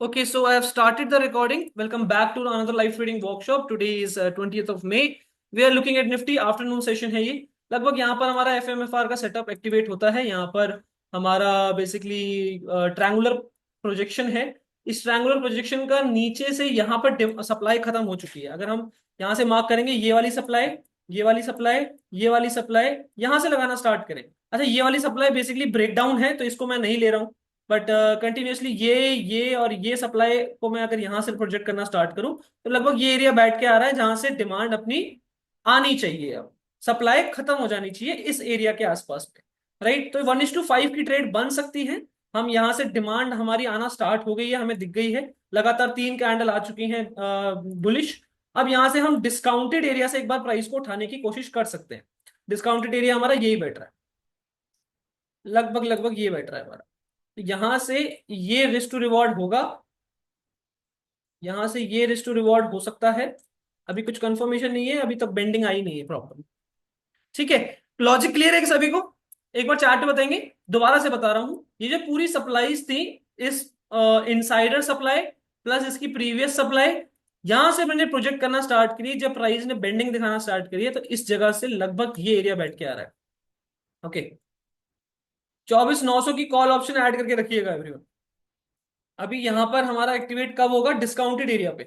Okay, so I have started the recording. Welcome back to another live trading workshop. Today is 20th of May. We are looking at Nifty afternoon session है ये। लगभग यहाँ पर हमारा एफएमएफआर का setup activate होता है। यहाँ पर हमारा बेसिकली ट्रायंगुलर प्रोजेक्शन है। इस ट्रायंगुलर प्रोजेक्शन का नीचे से यहाँ पर सप्लाई खत्म हो चुकी है। अगर हम यहाँ से मार्क करेंगे ये वाली सप्लाई, ये वाली सप्लाई, ये वाली सप्लाई, यहाँ से लगाना स्टार्ट करें। अच्छा, ये वाली सप्लाई बेसिकली ब्रेकडाउन है तो इसको मैं नहीं ले रहा हूँ। बट कंटिन्यूअसली ये और ये सप्लाई को मैं अगर यहां से प्रोजेक्ट करना स्टार्ट करूं तो लगभग ये एरिया बैठ के आ रहा है जहां से डिमांड अपनी आनी चाहिए। अब सप्लाई खत्म हो जानी चाहिए इस एरिया के आसपास में। राइट, तो 1:5 की ट्रेड बन सकती है। हम यहां से डिमांड हमारी आना स्टार्ट हो गई है, हमें दिख गई है। लगातार 3 कैंडल आ चुकी हैं बुलिश। अब यहां से हम डिस्काउंटेड एरिया से एक बार प्राइस को उठाने की कोशिश कर सकते हैं। डिस्काउंटेड एरिया हमारा यही बैठ रहा है, लगभग लगभग ये बैठ रहा है हमारा। यहां से ये रिस्क टू रिवॉर्ड होगा, यहां से ये रिस्क टू रिवॉर्ड हो सकता है। अभी कुछ कंफर्मेशन नहीं है, अभी तक बेंडिंग आई नहीं है प्रॉपर। ठीक है, लॉजिक क्लियर है कि सभी को? एक बार चार्ट बताएंगे, दोबारा से बता रहा हूं। ये जो पूरी सप्लाईज थी, इस इनसाइडर सप्लाई प्लस इसकी प्रीवियस सप्लाई, यहां से मैंने प्रोजेक्ट करना स्टार्ट करी जब प्राइस ने बेंडिंग दिखाना स्टार्ट करी है, तो इस जगह से लगभग ये एरिया बैठ के आ रहा है। ओके, 24,900 की कॉल ऑप्शन ऐड करके रखिएगा एवरीवन। अभी यहां पर हमारा एक्टिवेट कब होगा? डिस्काउंटेड एरिया पे।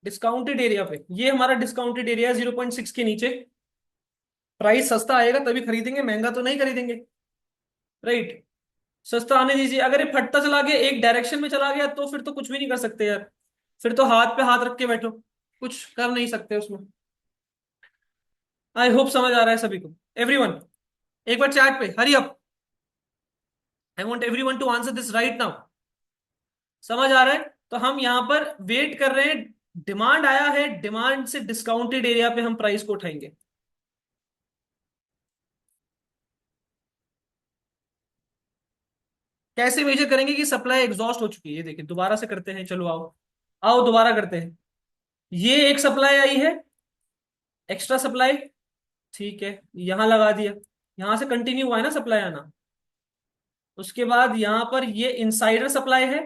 डिस्काउंटेड एरिया पे ये हमारा डिस्काउंटेड एरिया 0.6 के नीचे। प्राइस सस्ता आएगा तभी खरीदेंगे, महंगा तो नहीं खरीदेंगे। राइट, सस्ता आने दीजिए। अगर ये फटता चला गया, एक डायरेक्शन में चला गया, तो फिर तो कुछ भी नहीं कर सकते यार। फिर तो हाथ पे हाथ रख के बैठो, कुछ कर नहीं सकते उसमें। आई होप समझ आ रहा है सभी को, एवरीवन। एक बार चैट पे hurry up, I want everyone to answer this right now. समझ आ रहा है? तो हम यहां पर वेट कर रहे हैं, डिमांड आया है, डिमांड से डिस्काउंटेड एरिया पे हम प्राइस को उठाएंगे। कैसे मेजर करेंगे कि सप्लाई एग्जॉस्ट हो चुकी है? ये देखिए, दोबारा से करते हैं, चलो आओ, आओ दोबारा करते हैं। ये एक सप्लाई आई है, एक्स्ट्रा सप्लाई। ठीक है, यहां लगा दिया, यहां से कंटिन्यू हुआ है ना सप्लाई आना। उसके बाद यहां पर ये इनसाइडर सप्लाई है,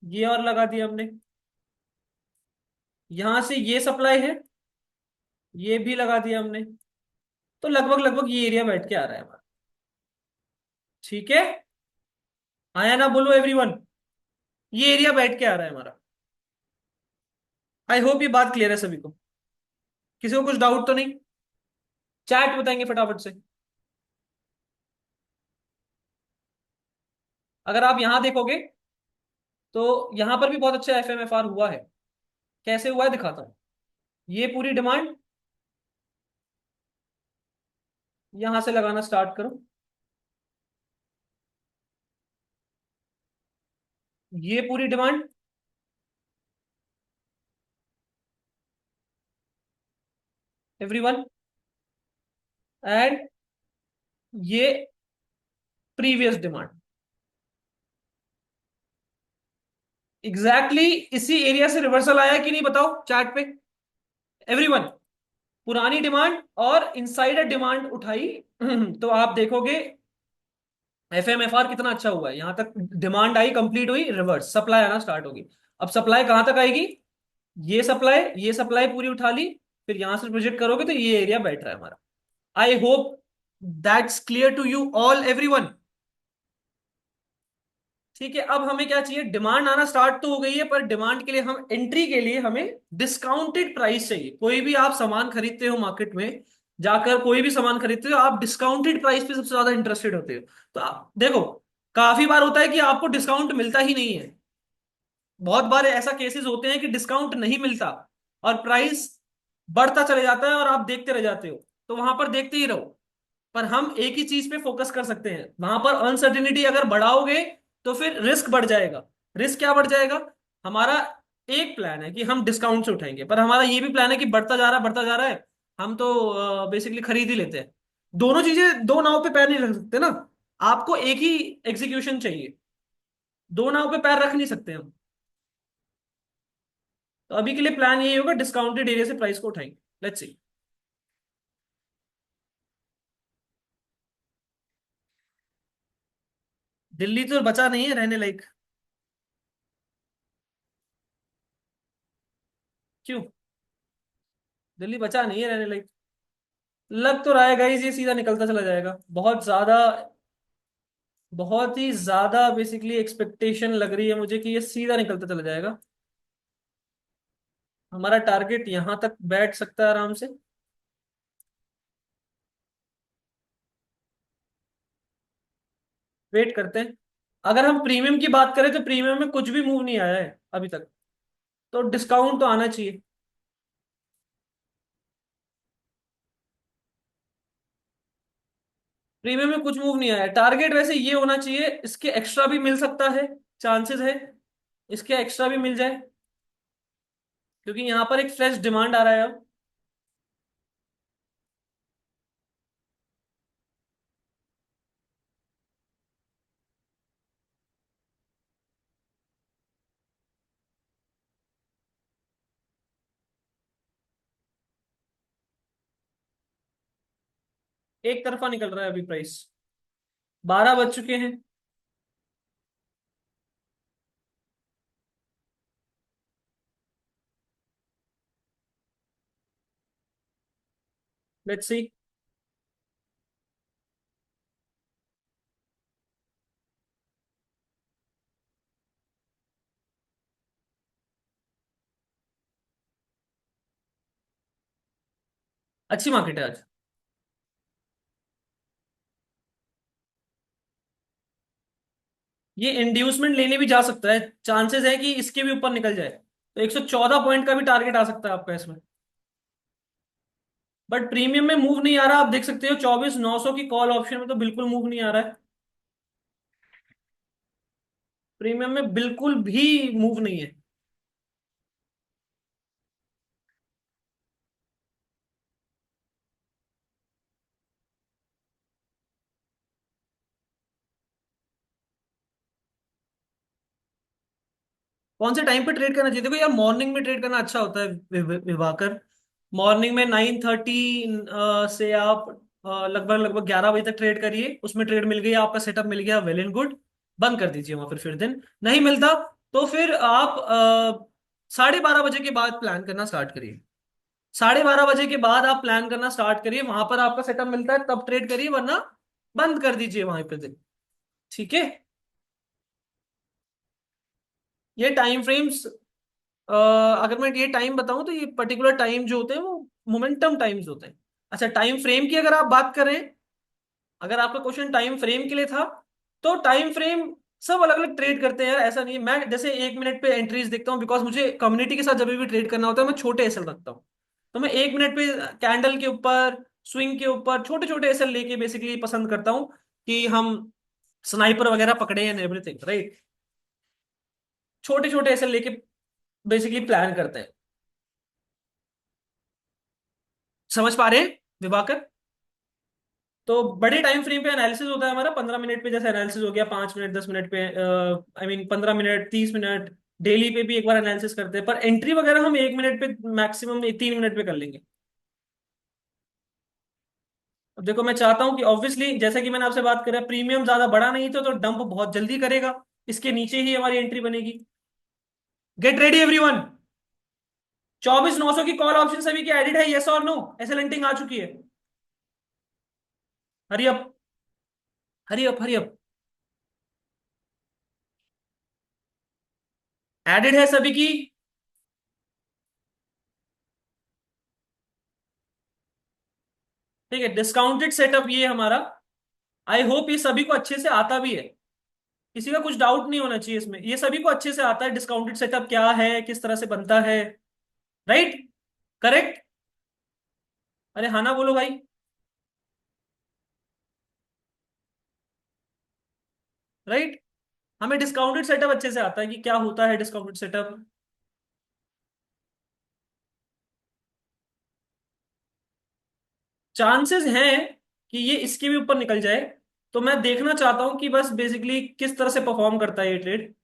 ये और लगा दिया हमने। यहां से ये सप्लाई है, ये भी लगा दिया हमने। तो लगभग लगभग ये एरिया बैठ के आ रहा है हमारा। ठीक है, आया ना? बोलो एवरीवन, ये एरिया बैठ के आ रहा है हमारा। आई होप ये बात क्लियर है सभी को। किसी को कुछ डाउट तो नहीं? चैट बताएंगे फटाफट से। अगर आप यहां देखोगे तो यहां पर भी बहुत अच्छा एफएमएफआर हुआ है। कैसे हुआ है दिखाता हूं। ये पूरी डिमांड यहां से लगाना स्टार्ट करो, ये पूरी डिमांड, एवरीवन, एंड ये प्रीवियस डिमांड। एग्जैक्टली इसी एरिया से रिवर्सल आया कि नहीं बताओ चार्ट पे एवरीवन। पुरानी डिमांड और इनसाइडर डिमांड उठाई तो आप देखोगे एफएमएफआर कितना अच्छा हुआ है। यहां तक डिमांड आई, कंप्लीट हुई, रिवर्स सप्लाई आना स्टार्ट होगी। अब सप्लाई कहां तक आएगी? ये सप्लाई पूरी उठा ली, फिर यहां से प्रोजेक्ट करोगे तो ये एरिया बैठ रहा है हमारा। I hope that's clear to you all everyone. ठीक है, अब हमें क्या चाहिए? डिमांड आना स्टार्ट तो हो गई है, पर डिमांड के लिए हम एंट्री के लिए हमें डिस्काउंटेड प्राइस चाहिए। कोई भी आप सामान खरीदते हो मार्केट में, जाकर कोई भी सामान खरीदते हो, आप डिस्काउंटेड प्राइस पे सबसे ज्यादा इंटरेस्टेड होते हो। तो आप देखो, काफी बार होता है कि आपको डिस्काउंट मिलता ही नहीं है। बहुत बार ऐसा केसेस होते हैं कि डिस्काउंट नहीं मिलता और प्राइस बढ़ता चले जाता है और आप देखते रह जाते हो। तो वहां पर देखते ही रहो। पर हम एक ही चीज पे फोकस कर सकते हैं, वहां पर अनसर्टिनिटी अगर बढ़ाओगे तो फिर रिस्क बढ़ जाएगा। रिस्क क्या बढ़ जाएगा? हमारा एक प्लान है कि हम डिस्काउंट से उठाएंगे, पर हमारा ये भी प्लान है कि बढ़ता जा रहा है, बढ़ता जा रहा है, हम तो बेसिकली खरीद ही लेते हैं। दोनों चीजें, दो नाव पे पैर नहीं रख सकते ना। आपको एक ही एग्जीक्यूशन चाहिए, दो नाव पे पैर रख नहीं सकते हम। तो अभी के लिए प्लान यही होगा, डिस्काउंटेड एरिया से प्राइस को उठाएंगे। Let's see. दिल्ली तो बचा नहीं है रहने लायक। क्यों? दिल्ली बचा नहीं है रहने लायक। लग तो रहा है गाइस ये सीधा निकलता चला जाएगा, बहुत ज्यादा, बहुत ही ज्यादा बेसिकली एक्सपेक्टेशन लग रही है मुझे कि ये सीधा निकलता चला जाएगा। हमारा टारगेट यहां तक बैठ सकता है आराम से। वेट करते हैं। अगर हम प्रीमियम की बात करें तो प्रीमियम में कुछ भी मूव नहीं आया है अभी तक, तो डिस्काउंट तो आना चाहिए। प्रीमियम में कुछ मूव नहीं आया, टारगेट वैसे ये होना चाहिए, इसके एक्स्ट्रा भी मिल सकता है, चांसेस है इसके एक्स्ट्रा भी मिल जाए, क्योंकि यहाँ पर एक फ्रेश डिमांड आ रहा है अब। एक तरफा निकल रहा है अभी प्राइस। 12 बज चुके हैं। Let's see. अच्छी मार्केट है आज। ये इंड्यूसमेंट लेने भी जा सकता है, चांसेस है कि इसके भी ऊपर निकल जाए, तो 114 पॉइंट का भी टारगेट आ सकता है आपका इसमें। बट प्रीमियम में मूव नहीं आ रहा, आप देख सकते हो 24,900 की कॉल ऑप्शन में तो बिल्कुल मूव नहीं आ रहा है। प्रीमियम में बिल्कुल भी मूव नहीं है। कौन से टाइम पे ट्रेड करना चाहिए? देखो यार, मॉर्निंग में ट्रेड करना अच्छा होता है विवाकर। मॉर्निंग में 9:30 से आप लगभग लगभग 11 बजे तक ट्रेड करिए, उसमें ट्रेड मिल गई, आपका सेटअप मिल गया, वेल एंड गुड। बंद कर दीजिए वहां, फिर दिन नहीं मिलता तो फिर आप 12:30 बजे के बाद प्लान करना स्टार्ट करिए। 12:30 बजे के बाद आप प्लान करना स्टार्ट करिए, वहां पर आपका सेटअप मिलता है तब ट्रेड करिए, वरना बंद कर दीजिए वहां पे दिन। ठीक है। ये टाइम फ्रेम्स, अगर मैं ये टाइम बताऊं तो ये पर्टिकुलर टाइम जो होते हैं वो मोमेंटम टाइम्स होते हैं। अच्छा, टाइम फ्रेम की अगर आप बात करें, अगर आपका क्वेश्चन टाइम फ्रेम के लिए था, तो टाइम फ्रेम सब अलग अलग ट्रेड करते हैं यार, ऐसा नहीं है। मैं जैसे 1 मिनट पे एंट्रीज देखता हूँ, बिकॉज मुझे कम्युनिटी के साथ जब भी ट्रेड करना होता है मैं छोटे एसएल रखता हूँ। तो मैं 1 मिनट पे कैंडल के ऊपर, स्विंग के ऊपर छोटे छोटे एसएल लेके बेसिकली पसंद करता हूँ कि हम स्नाइपर वगैरह पकड़े एंड एवरीथिंग, राइट। छोटे छोटे एसएल लेके बेसिकली प्लान करते हैं। समझ पा रहे हैं दिवाकर? तो बड़े टाइम फ्रेम पे एनालिसिस होता है हमारा, 15 मिनट पे जैसे एनालिसिस हो गया, 5 मिनट 10 मिनट पे, I mean 15 minute 30 minute. Daily पे भी एक बार एनालिसिस करते हैं, पर एंट्री वगैरह हम 1 मिनट पे मैक्सिमम 3 मिनट पे कर लेंगे। अब देखो, मैं चाहता हूँ कि ऑब्वियसली जैसे कि मैंने आपसे बात करा, प्रीमियम ज्यादा बड़ा नहीं तो डंप बहुत जल्दी करेगा, इसके नीचे ही हमारी एंट्री बनेगी। Get ready everyone. 24,900 की कॉल ऑप्शन सभी की एडिड है, यस और नो? ऐसे लिंटिंग आ चुकी है। Hurry up, hurry up, hurry up. Added है सभी की। ठीक है, डिस्काउंटेड सेटअप ये हमारा। आई होप ये सभी को अच्छे से आता भी है, किसी का कुछ डाउट नहीं होना चाहिए इसमें, ये सभी को अच्छे से आता है डिस्काउंटेड सेटअप क्या है, किस तरह से बनता है। राइट? करेक्ट? अरे हाँ ना बोलो भाई। राइट? हमें डिस्काउंटेड सेटअप अच्छे से आता है कि क्या होता है डिस्काउंटेड सेटअप। चांसेस हैं कि ये इसके भी ऊपर निकल जाए, तो मैं देखना चाहता हूं कि बस बेसिकली किस तरह से परफॉर्म करता है ये ट्रेड,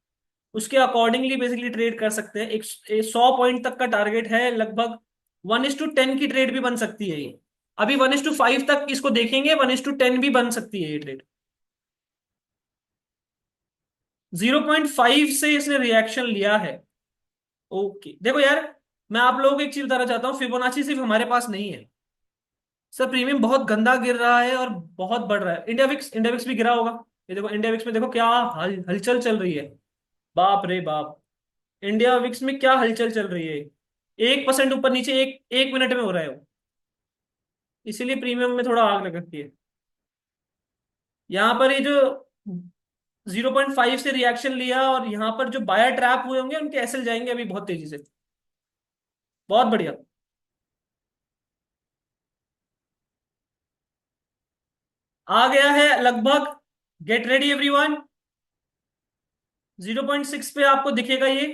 उसके अकॉर्डिंगली बेसिकली ट्रेड कर सकते हैं। एक 100 पॉइंट तक का टारगेट है लगभग। 1:10 की ट्रेड भी बन सकती है ये। अभी 1:5 तक इसको देखेंगे, 1:10 भी बन सकती है ये ट्रेड। 0.5 से इसने रिएक्शन लिया है। ओके देखो यार, मैं आप लोगों को एक चीज बताना चाहता हूँ, फिबोनाची सिर्फ हमारे पास नहीं है सर, प्रीमियम बहुत गंदा गिर रहा है और बहुत बढ़ रहा है। इंडिया विक्स भी गिरा होगा। ये देखो इंडिया विक्स में देखो क्या हलचल चल रही है। बाप रे बाप, इंडिया विक्स में क्या हलचल चल रही है। 1% ऊपर नीचे एक एक मिनट में हो रहा है वो। इसीलिए प्रीमियम में थोड़ा आग लग रखी है। यहाँ पर ये जो 0.5 से रिएक्शन लिया और यहाँ पर जो बायर ट्रैप हुए होंगे उनके एसएल जाएंगे अभी बहुत तेजी से। बहुत बढ़िया। आ गया है लगभग। Get ready everyone. 0.6 पे आपको दिखेगा ये।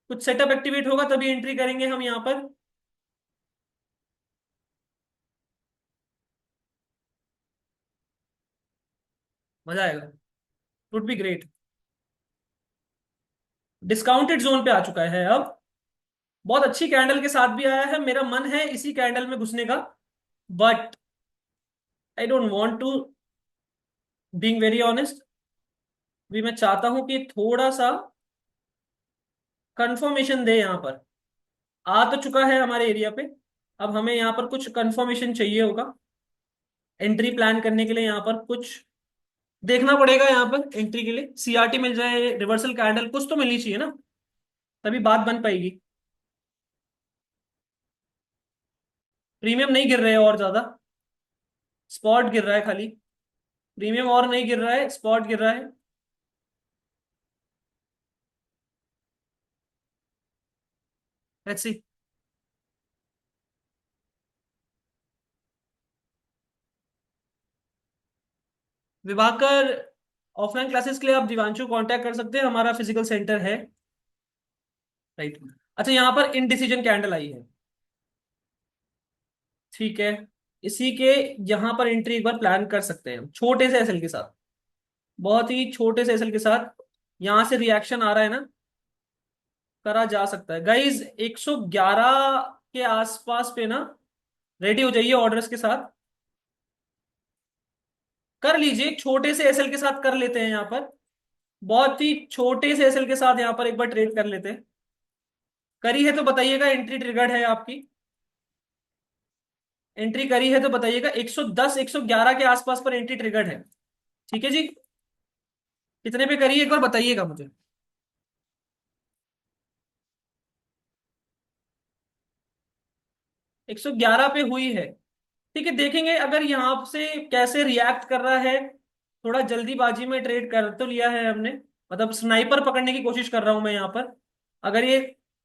कुछ सेटअप एक्टिवेट होगा तभी एंट्री करेंगे हम यहाँ पर। मजा आएगा। Would be great. Discounted zone पे आ चुका है अब। बहुत अच्छी कैंडल के साथ भी आया है, मेरा मन है इसी कैंडल में घुसने का। But I don't want to, being very honest. भी मैं चाहता हूं कि थोड़ा सा कंफर्मेशन दे यहाँ पर। आ तो चुका है हमारे एरिया पे। अब हमें यहाँ पर कुछ कंफर्मेशन चाहिए होगा एंट्री प्लान करने के लिए। यहाँ पर कुछ देखना पड़ेगा, यहाँ पर एंट्री के लिए सीआरटी मिल जाए, रिवर्सल कैंडल कुछ तो मिलनी चाहिए ना, तभी बात बन पाएगी। प्रीमियम नहीं गिर रहे हैं और ज्यादा, स्पॉट गिर रहा है खाली। प्रीमियम और नहीं गिर रहा है, स्पॉट गिर रहा है। Let's see. Vibhakar, offline classes के लिए आप दिवांशु कांटेक्ट कर सकते हैं, हमारा फिजिकल सेंटर है। राइट। अच्छा, यहाँ पर इनडिसीजन कैंडल आई है। ठीक है। इसी के यहाँ पर एंट्री एक बार प्लान कर सकते हैं हम छोटे से एसएल के साथ। बहुत ही छोटे से एसएल के साथ यहाँ से रिएक्शन आ रहा है ना, करा जा सकता है गाइज। 111 के आसपास पे ना रेडी हो जाइए ऑर्डर्स के साथ। कर लीजिए, छोटे से एसएल के साथ कर लेते हैं यहाँ पर। बहुत ही छोटे से एसएल के साथ यहाँ पर एक बार ट्रेड कर लेते हैं। करी है तो बताइएगा, एंट्री ट्रिगर्ड है आपकी। एंट्री करी है तो बताइएगा। 110 111 के आसपास पर एंट्री ट्रिगर्ड है। ठीक है जी। कितने पे करी है एक बार बताइएगा मुझे। 111 पे हुई है। ठीक है, देखेंगे अगर यहाँ से कैसे रिएक्ट कर रहा है। थोड़ा जल्दीबाजी में ट्रेड कर तो लिया है हमने, मतलब स्नाइपर पकड़ने की कोशिश कर रहा हूं मैं यहाँ पर। अगर ये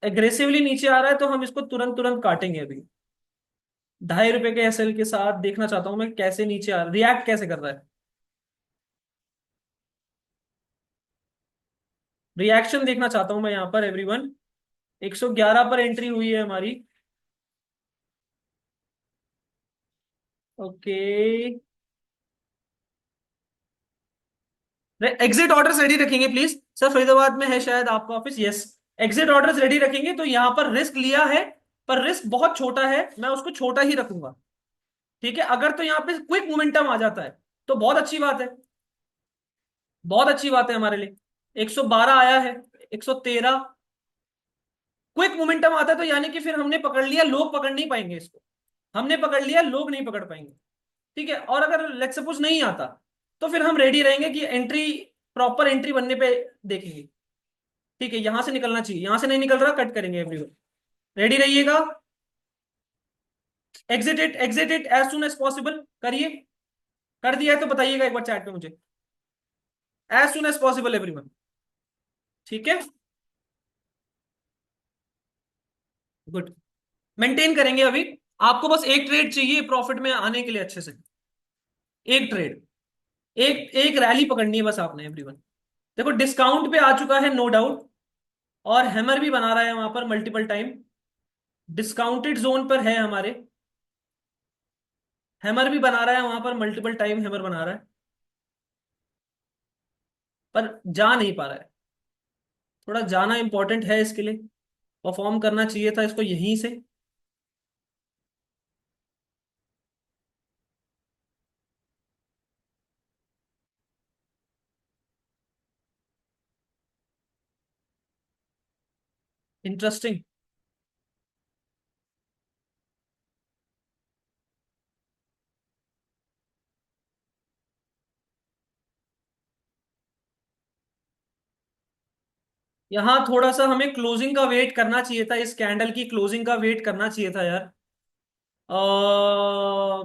एग्रेसिवली नीचे आ रहा है तो हम इसको तुरंत तुरंत काटेंगे अभी। ₹2.5 के एसएल के साथ देखना चाहता हूं मैं कैसे नीचे आ रिएक्ट कैसे कर रहा है। रिएक्शन देखना चाहता हूं मैं यहाँ पर एवरीवन। 111 पर एंट्री हुई है हमारी। ओके। एग्जिट ऑर्डर्स रेडी रखेंगे प्लीज सर, फरीदाबाद में है शायद आपका office. Yes. Exit orders ready रखेंगे तो यहाँ पर रिस्क लिया है, पर रिस्क बहुत छोटा है, मैं उसको छोटा ही रखूंगा। ठीक है, अगर तो यहाँ पे क्विक मोमेंटम आ जाता है तो बहुत अच्छी बात है। बहुत अच्छी बात है हमारे लिए। 112 आया है, 113। क्विक मोमेंटम आता है तो यानी कि फिर हमने पकड़ लिया, लोग पकड़ नहीं पाएंगे इसको। हमने पकड़ लिया, लोग नहीं पकड़ पाएंगे। ठीक है, और अगर लेट्स सपोज नहीं आता तो फिर हम रेडी रहेंगे कि एंट्री, प्रॉपर एंट्री बनने पे देखेंगे। ठीक है, यहां से निकलना चाहिए, यहां से नहीं निकल रहा कट करेंगे एवरीवन। रेडी रहिएगा। Exit it as soon as possible करिए। कर दिया है तो बताइएगा एक बार चैट पे मुझे। As soon as possible everyone. ठीक है। गुड। मेंटेन करेंगे अभी। आपको बस एक ट्रेड चाहिए प्रॉफिट में आने के लिए अच्छे से। एक ट्रेड, एक एक रैली पकड़नी है बस आपने एवरीवन। देखो डिस्काउंट पे आ चुका है नो डाउट, और हैमर भी बना रहा है वहां पर मल्टीपल टाइम। डिस्काउंटेड जोन पर है हमारे। हैमर भी बना रहा है वहां पर मल्टीपल टाइम, हैमर बना रहा है, पर जा नहीं पा रहा है। थोड़ा जाना इंपॉर्टेंट है इसके लिए। परफॉर्म करना चाहिए था इसको यहीं से। इंटरेस्टिंग। यहाँ थोड़ा सा हमें क्लोजिंग का वेट करना चाहिए था, इस कैंडल की क्लोजिंग का वेट करना चाहिए था यार।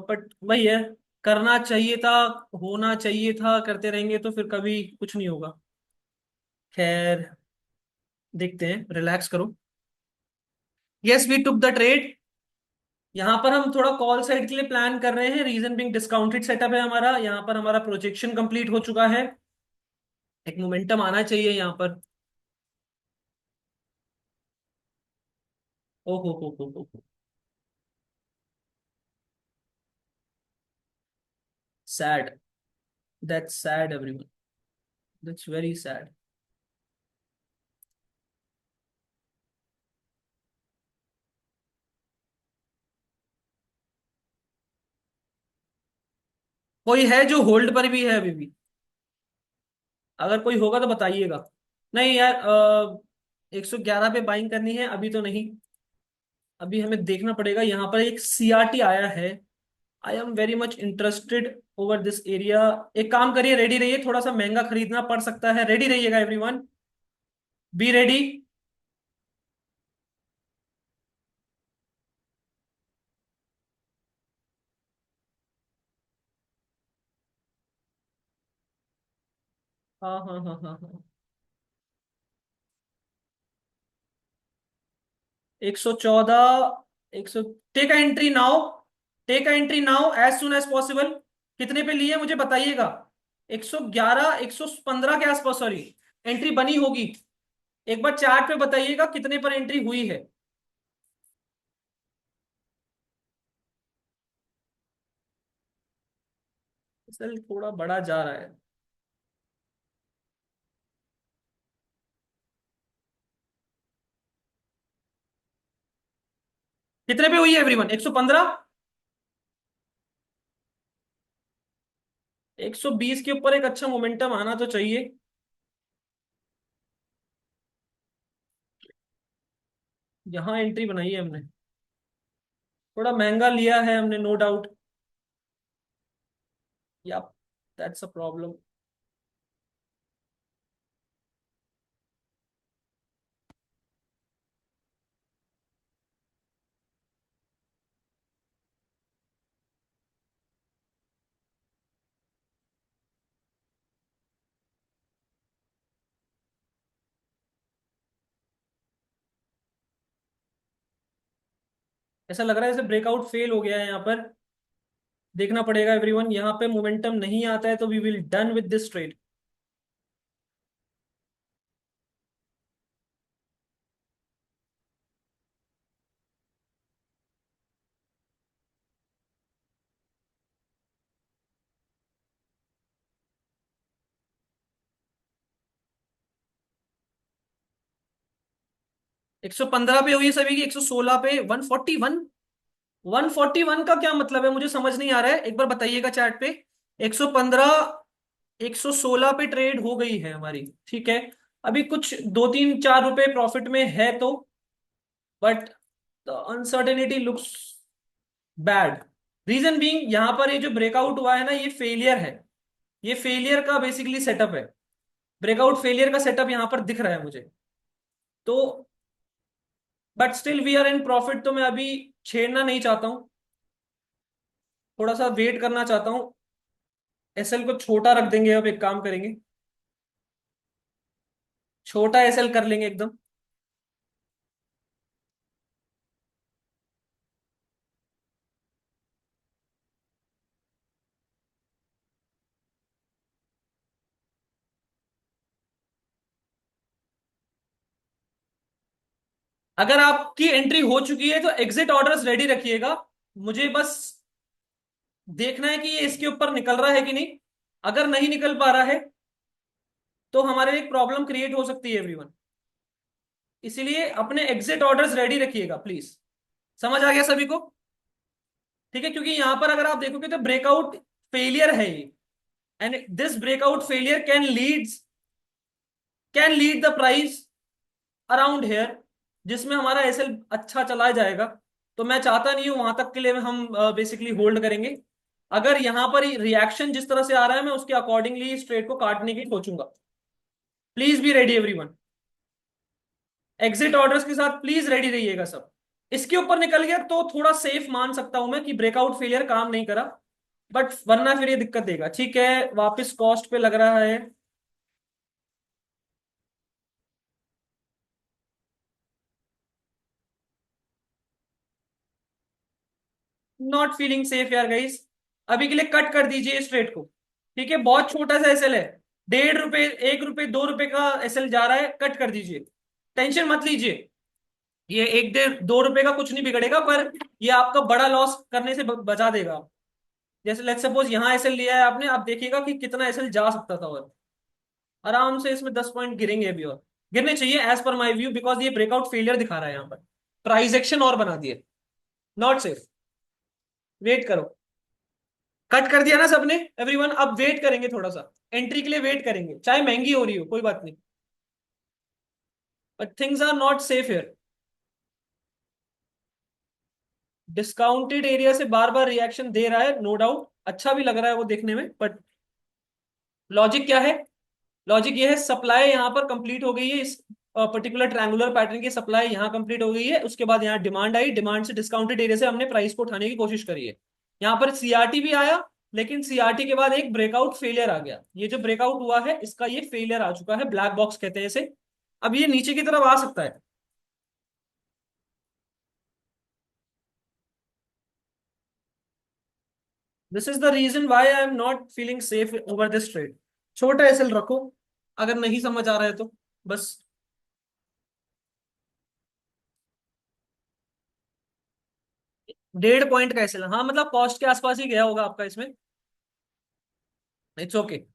बट वही है, करना चाहिए था, होना चाहिए था, करते रहेंगे तो फिर कभी कुछ नहीं होगा। खैर, देखते हैं, रिलैक्स करो। Yes, we took the trade. यहाँ पर हम थोड़ा कॉल साइड के लिए प्लान कर रहे हैं, रीजन बिंग डिस्काउंटेड सेटअप है हमारा, यहाँ पर हमारा प्रोजेक्शन कंप्लीट हो चुका है। एक मोमेंटम आना चाहिए यहाँ पर। ओ हो, sad, that's sad everyone, that's very sad. कोई है जो होल्ड पर भी है अभी भी? अगर कोई होगा तो बताइएगा। नहीं यार, 111 पे बाइंग करनी है अभी तो नहीं। अभी हमें देखना पड़ेगा, यहाँ पर एक सीआरटी आया है। I am very much interested over this area. एक काम करिए, रेडी रहिए, थोड़ा सा महंगा खरीदना पड़ सकता है, रेडी रहिएगा एवरीवन, बी रेडी। हाँ हाँ हाँ हाँ हाँ। 114, 100। Take a entry now, take a entry now as soon as possible. कितने पे लिए मुझे बताइएगा? 111, 115 के आसपास, सॉरी, एंट्री बनी होगी। एक बार चार्ट पे बताइएगा कितने पर एंट्री हुई है। सेल थोड़ा बड़ा जा रहा है। कितने पे हुई है एवरीवन? 115, 120 के ऊपर एक अच्छा मोमेंटम आना तो चाहिए। यहाँ एंट्री बनाई है हमने, थोड़ा महंगा लिया है हमने, नो डाउट। या, दैट्स अ प्रॉब्लम। ऐसा लग रहा है जैसे ब्रेकआउट फेल हो गया है यहाँ पर। देखना पड़ेगा एवरीवन, यहाँ पे मोमेंटम नहीं आता है तो we will done with this trade. 115 पे हुई है सभी की, 116 पे, 141। 141 का क्या मतलब है मुझे समझ नहीं आ रहा है, एक बार बताइएगा चैट पे। 115, 116 पे ट्रेड हो गई है हमारी, ठीक है। अभी कुछ 2 3 4 रुपए प्रॉफिट में है तो, but the uncertainty looks bad. Reason being, यहां पर ये जो ब्रेकआउट हुआ है ना, ये फेलियर है। ये फेलियर का बेसिकली सेटअप है। ब्रेकआउट फेलियर का सेटअप यहां पर दिख रहा है मुझे तो। But still we are in profit, तो मैं अभी छेड़ना नहीं चाहता हूं, थोड़ा सा वेट करना चाहता हूं। एसएल को छोटा रख देंगे, अब एक काम करेंगे, छोटा एसएल कर लेंगे एकदम। अगर आपकी एंट्री हो चुकी है तो एग्जिट ऑर्डर्स रेडी रखिएगा। मुझे बस देखना है कि ये इसके ऊपर निकल रहा है कि नहीं। अगर नहीं निकल पा रहा है तो हमारे लिए एक प्रॉब्लम क्रिएट हो सकती है एवरीवन। इसीलिए अपने एग्जिट ऑर्डर्स रेडी रखिएगा प्लीज। समझ आ गया सभी को? ठीक है, क्योंकि यहां पर अगर आप देखोगे तो ब्रेकआउट फेलियर है ये, and this breakout failure can lead the price around hair, जिसमें हमारा एसएल अच्छा चला जाएगा। तो मैं चाहता नहीं हूं, वहां तक के लिए हम बेसिकली होल्ड करेंगे। अगर यहां पर रिएक्शन जिस तरह से आ रहा है, मैं उसके अकॉर्डिंगली इस ट्रेड को काटने की सोचूंगा। Please be ready everyone. Exit orders के साथ प्लीज रेडी रहिएगा सब। इसके ऊपर निकल गया तो थोड़ा सेफ मान सकता हूं मैं कि ब्रेकआउट फेलियर काम नहीं करा, बट वरना फिर ये दिक्कत देगा। ठीक है, वापस कॉस्ट पे लग रहा है। नॉट फीलिंग सेफ यार गाइस। अभी के लिए कट कर दीजिए इस ट्रेड को। ठीक है, बहुत छोटा सा एसएल है। 1.5 रुपए, 1 रुपए, 2 रुपए का एसएल जा रहा है, कट कर दीजिए। टेंशन मत लीजिए। ये 1, 1.5, 2 रुपए का कुछ नहीं बिगड़ेगा, पर ये आपका बड़ा लॉस करने से बचा देगा। जैसे लेट्स सपोज यहाँ एसएल लिया है आपने, आप देखिएगा कि कितना एसएल जा सकता था, और आराम से इसमें 10 पॉइंट गिरेंगे अभी, और गिरने चाहिए as per my view, because ये ब्रेकआउट फेलियर दिखा रहा है यहाँ पर। प्राइस एक्शन और बना दिए। Not safe. वेट करो। कट कर दिया ना सबने एवरीवन, अब वेट करेंगे थोड़ा सा। एंट्री के लिए वेट करेंगे, चाहे महंगी हो रही हो कोई बात नहीं, but things are not safe here. Discounted area से बार बार रिएक्शन दे रहा है, नो डाउट, अच्छा भी लग रहा है वो देखने में, बट लॉजिक क्या है? लॉजिक ये है, सप्लाई यहाँ पर कंप्लीट हो गई है, इस पर्टिकुलर ट्रायंगुलर पैटर्न की सप्लाई यहाँ कंप्लीट हो गई है, उसके बाद यहाँ डिमांड आई, डिमांड से डिस्काउंटेड एरिया से हमने प्राइस को उठाने की कोशिश करी है। यहाँ पर सीआरटी भी आया, लेकिन सीआरटी के बाद एक ब्रेकआउट फेलियर आ गया। ये जो ब्रेकआउट हुआ है इसका ये फेलियर आ चुका है, ब्लैक बॉक्स कहते हैं इसे। अब ये नीचे की तरफ आ सकता है। This is the reason why I am not feeling safe over this trade. छोटा एसएल रखो, अगर नहीं समझ आ रहा है तो, बस। 1.5 पॉइंट का एसएल, हाँ मतलब कॉस्ट के आसपास ही गया होगा आपका इसमें। It's okay.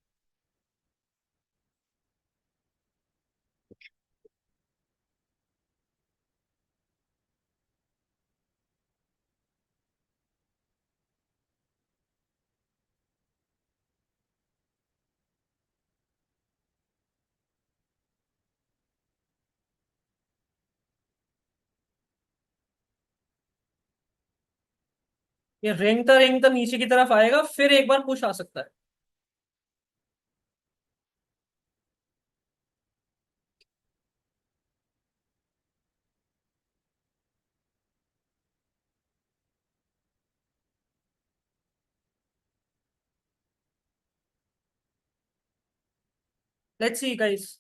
ये रेंगता रेंगता नीचे की तरफ आएगा, फिर एक बार पुश आ सकता है। Let's see guys.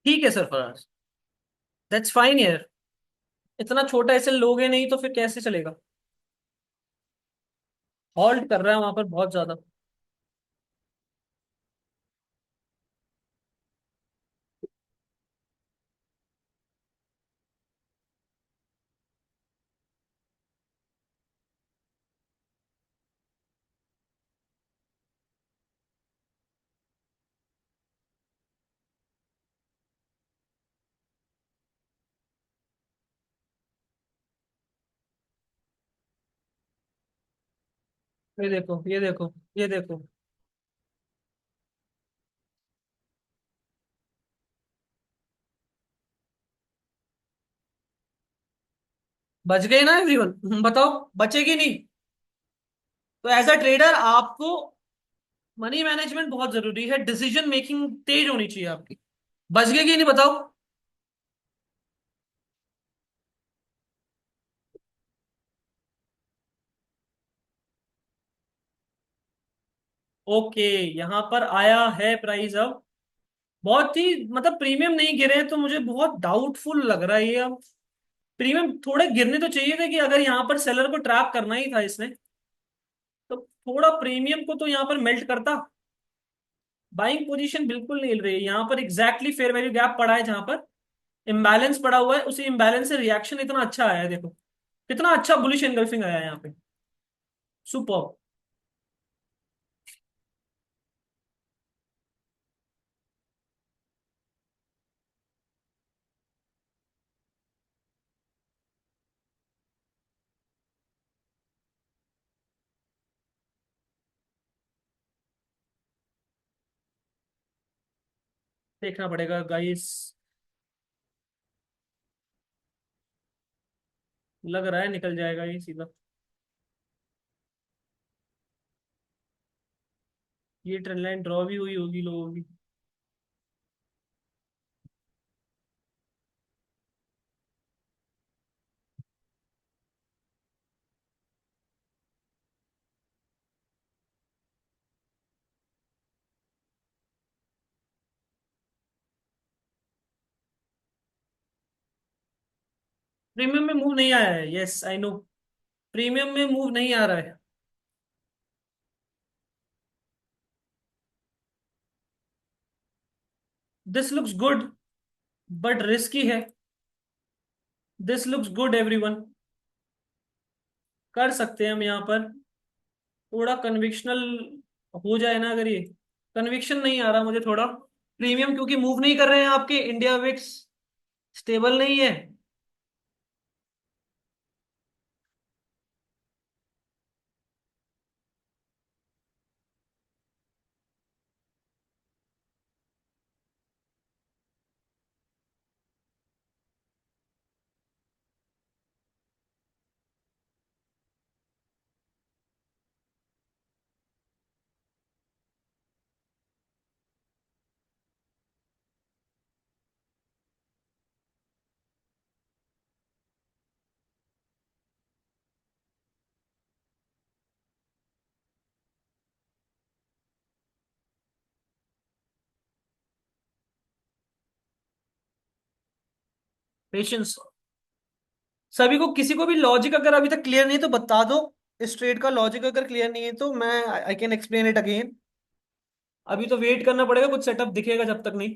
ठीक है सर फराज, दैट्स फाइन यार। इतना छोटा एसएल लोगे नहीं तो फिर कैसे चलेगा? हॉल्ट कर रहा है वहां पर बहुत ज्यादा। ये देखो, ये देखो, ये देखो। बच गए ना एवरीवन, बताओ बचेगी नहीं? तो एज अ ट्रेडर आपको मनी मैनेजमेंट बहुत जरूरी है, डिसीजन मेकिंग तेज होनी चाहिए आपकी। बच गए कि नहीं बताओ? ओके, यहाँ पर आया है प्राइस अब। बहुत ही मतलब प्रीमियम नहीं गिरे हैं, तो मुझे बहुत डाउटफुल लग रहा है ये अब। प्रीमियम थोड़े गिरने तो चाहिए थे, कि अगर यहाँ पर सेलर को ट्रैप करना ही था इसने, तो थोड़ा प्रीमियम को तो यहाँ पर मेल्ट करता। बाइंग पोजीशन बिल्कुल नहीं हिल रही है यहाँ पर, एग्जैक्टली फेयर वैल्यू गैप पड़ा है जहां पर इम्बैलेंस पड़ा हुआ है, उसी इम्बैलेंस से रिएक्शन इतना अच्छा आया है, देखो कितना अच्छा बुलिश एंगल्फिंग आया है यहाँ पे। सुपर। देखना पड़ेगा गाइस। लग रहा है निकल जाएगा ये सीधा। ये ट्रेंड लाइन ड्रॉ भी हुई होगी लोगों की। प्रीमियम में मूव नहीं आया है, यस आई नो। प्रीमियम में मूव नहीं आ रहा है। This looks good but risky है। This looks good everyone. कर सकते हैं हम यहाँ पर। थोड़ा कन्विक्शनल हो जाए ना अगर ये। कन्विक्शन नहीं आ रहा मुझे थोड़ा। प्रीमियम क्योंकि मूव नहीं कर रहे हैं आपके इंडिया विक्स। स्टेबल नहीं है। पेशेंस। सभी को किसी को भी लॉजिक अगर अभी तक क्लियर नहीं है तो बता दो। इस ट्रेड का लॉजिक अगर क्लियर नहीं है तो मैं I can explain it again. अभी तो वेट करना पड़ेगा, कुछ सेटअप दिखेगा जब तक नहीं।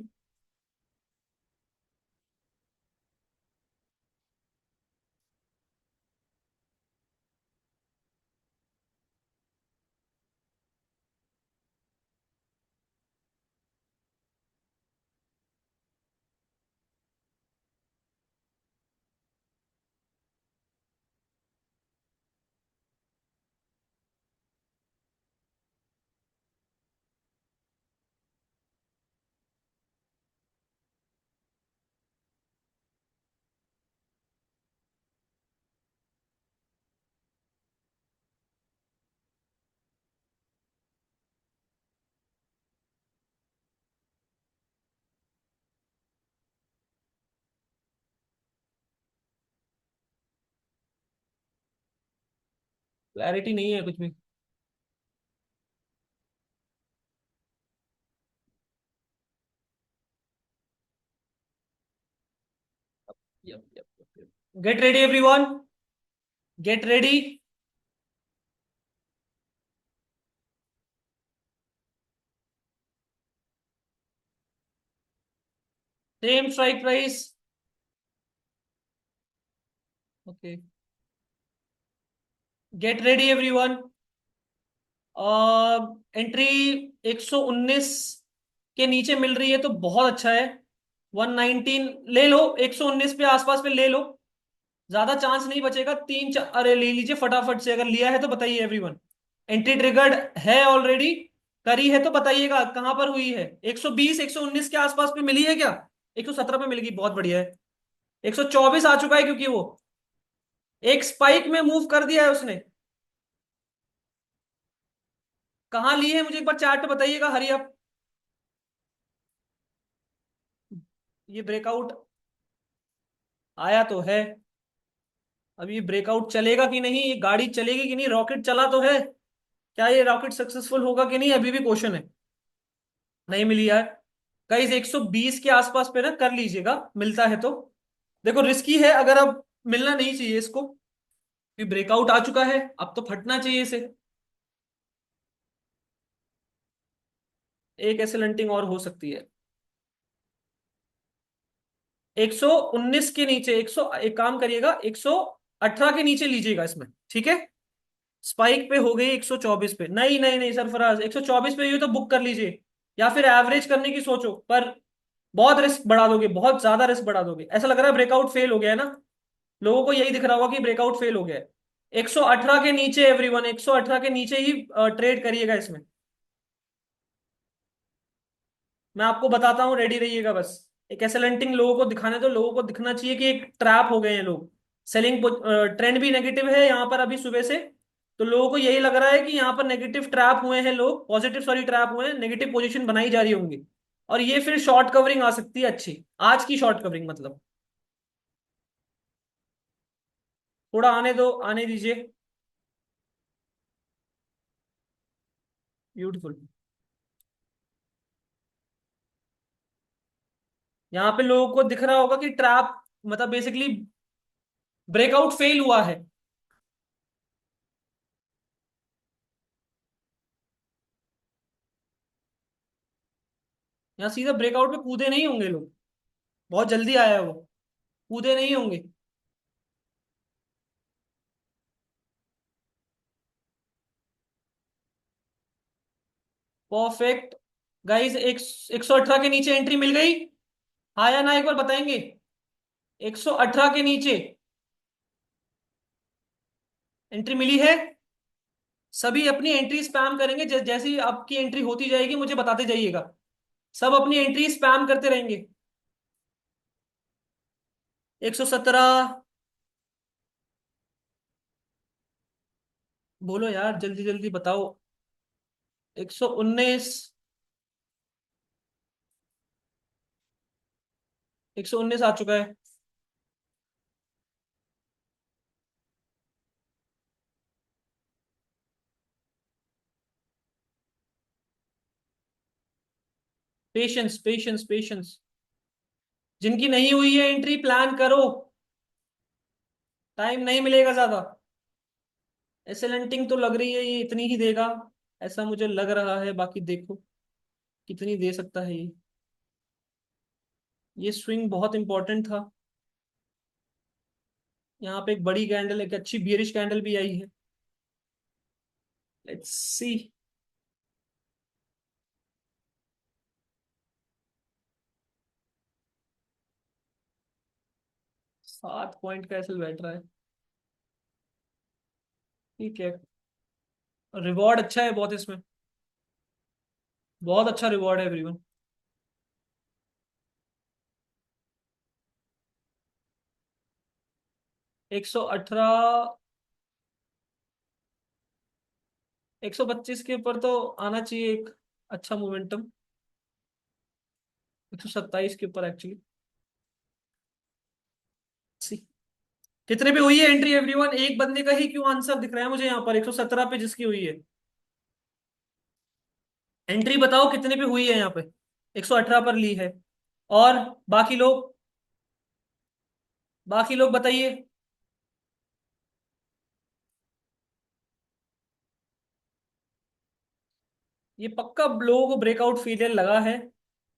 क्लैरिटी नहीं है कुछ भी। Get ready everyone. Get ready. Same strike price. Okay. Get ready everyone. Entry 119 के नीचे मिल रही है तो बहुत अच्छा है। 119 ले लो, 119 पे आसपास पे ले लो। ज्यादा चांस नहीं बचेगा। अरे ले लीजिए फटाफट से, अगर लिया है तो बताइए एवरीवन। एंट्री ट्रिगर्ड है ऑलरेडी। करी है तो बताइएगा कहां पर हुई है। 120 119 के आसपास पे मिली है क्या? 117 पे मिलेगी, बहुत बढ़िया है। 124 आ चुका है क्योंकि वो एक स्पाइक में मूव कर दिया है उसने। कहां ली है मुझे एक बार चैट पे बताइएगा, हरी अप। ये ब्रेकआउट आया तो है। अब ये ब्रेकआउट चलेगा कि नहीं, ये गाड़ी चलेगी कि नहीं, रॉकेट चला तो है। क्या ये रॉकेट सक्सेसफुल होगा कि नहीं, अभी भी क्वेश्चन है। नहीं मिली यार। गाइस 120 के आसपास पे ना कर लीजिएगा, मिलता है तो। देखो रिस्की है, अगर अब मिलना नहीं चाहिए इसको। कि ब्रेकआउट आ चुका है, अब तो फटना चाहिए इसे। एक ऐसे लंटिंग और हो सकती है। 119 के नीचे 100, एक काम करिएगा 118 के नीचे लीजिएगा इसमें, ठीक है। स्पाइक पे हो गई 124 पे, नहीं नहीं नहीं सरफराज, 124 पे ये तो बुक कर लीजिए। या फिर एवरेज करने की सोचो, पर बहुत रिस्क बढ़ा दोगे, बहुत ज्यादा रिस्क बढ़ा दोगे। ऐसा लग रहा है ब्रेकआउट फेल हो गया है ना। लोगों को यही दिख रहा होगा कि ब्रेकआउट फेल हो गया है। 118 के नीचे एवरीवन, 118 के नीचे ही ट्रेड करिएगा इसमें। मैं आपको बताता हूँ, रेडी रहिएगा बस। एक एसेलेंटिंग लोगों को दिखाने दो, लोगों को दिखना चाहिए कि एक ट्रैप हो गए हैं लोग। सेलिंग ट्रेंड भी नेगेटिव है यहाँ पर अभी सुबह से। तो लोगों को यही लग रहा है कि यहाँ पर नेगेटिव ट्रैप हुए हैं लोग, पॉजिटिव सॉरी ट्रैप हुए हैं, नेगेटिव पोजीशन बनाई जा रही होंगी। और ये फिर शॉर्ट कवरिंग आ सकती है अच्छी, आज की शॉर्ट कवरिंग मतलब। थोड़ा आने दो, आने दीजिए। ब्यूटीफुल। यहाँ पे लोगों को दिख रहा होगा कि ट्रैप मतलब बेसिकली ब्रेकआउट फेल हुआ है। यहाँ सीधा ब्रेकआउट पे कूदे नहीं होंगे लोग, बहुत जल्दी आया है वो, कूदे नहीं होंगे। परफेक्ट। गाइस, 118 के नीचे एंट्री मिल गई, हाँ या ना एक बार बताएंगे। 118 के नीचे एंट्री मिली है। सभी अपनी एंट्री स्पैम करेंगे, जैसे ही आपकी एंट्री होती जाएगी मुझे बताते जाइएगा। सब अपनी एंट्री स्पैम करते रहेंगे। 117। बोलो यार, जल्दी जल्दी बताओ। 119। 119 आ चुका है। Patience patience patience. जिनकी नहीं हुई है एंट्री, प्लान करो, टाइम नहीं मिलेगा ज्यादा। एसेलेंटिंग तो लग रही है ये इतनी ही देगा, ऐसा मुझे लग रहा है, बाकी देखो कितनी दे सकता है ये। ये स्विंग बहुत इंपॉर्टेंट था। यहाँ पे एक बड़ी कैंडल, एक अच्छी बियरिश कैंडल भी आई है। Let's see. 7 पॉइंट का एसएल बैठ रहा है। ठीक है। रिवॉर्ड अच्छा है बहुत इसमें, बहुत अच्छा रिवॉर्ड है एवरीवन। 118। 125 के ऊपर तो आना चाहिए एक अच्छा मोमेंटम। 127 के ऊपर एक्चुअली। कितने पे हुई है एंट्री एवरीवन? एक बंदे का ही क्यों आंसर दिख रहा है मुझे यहाँ पर, 117 पे जिसकी हुई है। एंट्री बताओ कितने पे हुई है यहाँ पे। 118 पर ली है। और बाकी लोग, बाकी लोग बताइए। ये पक्का लोगों को ब्रेकआउट फेलियर लगा है,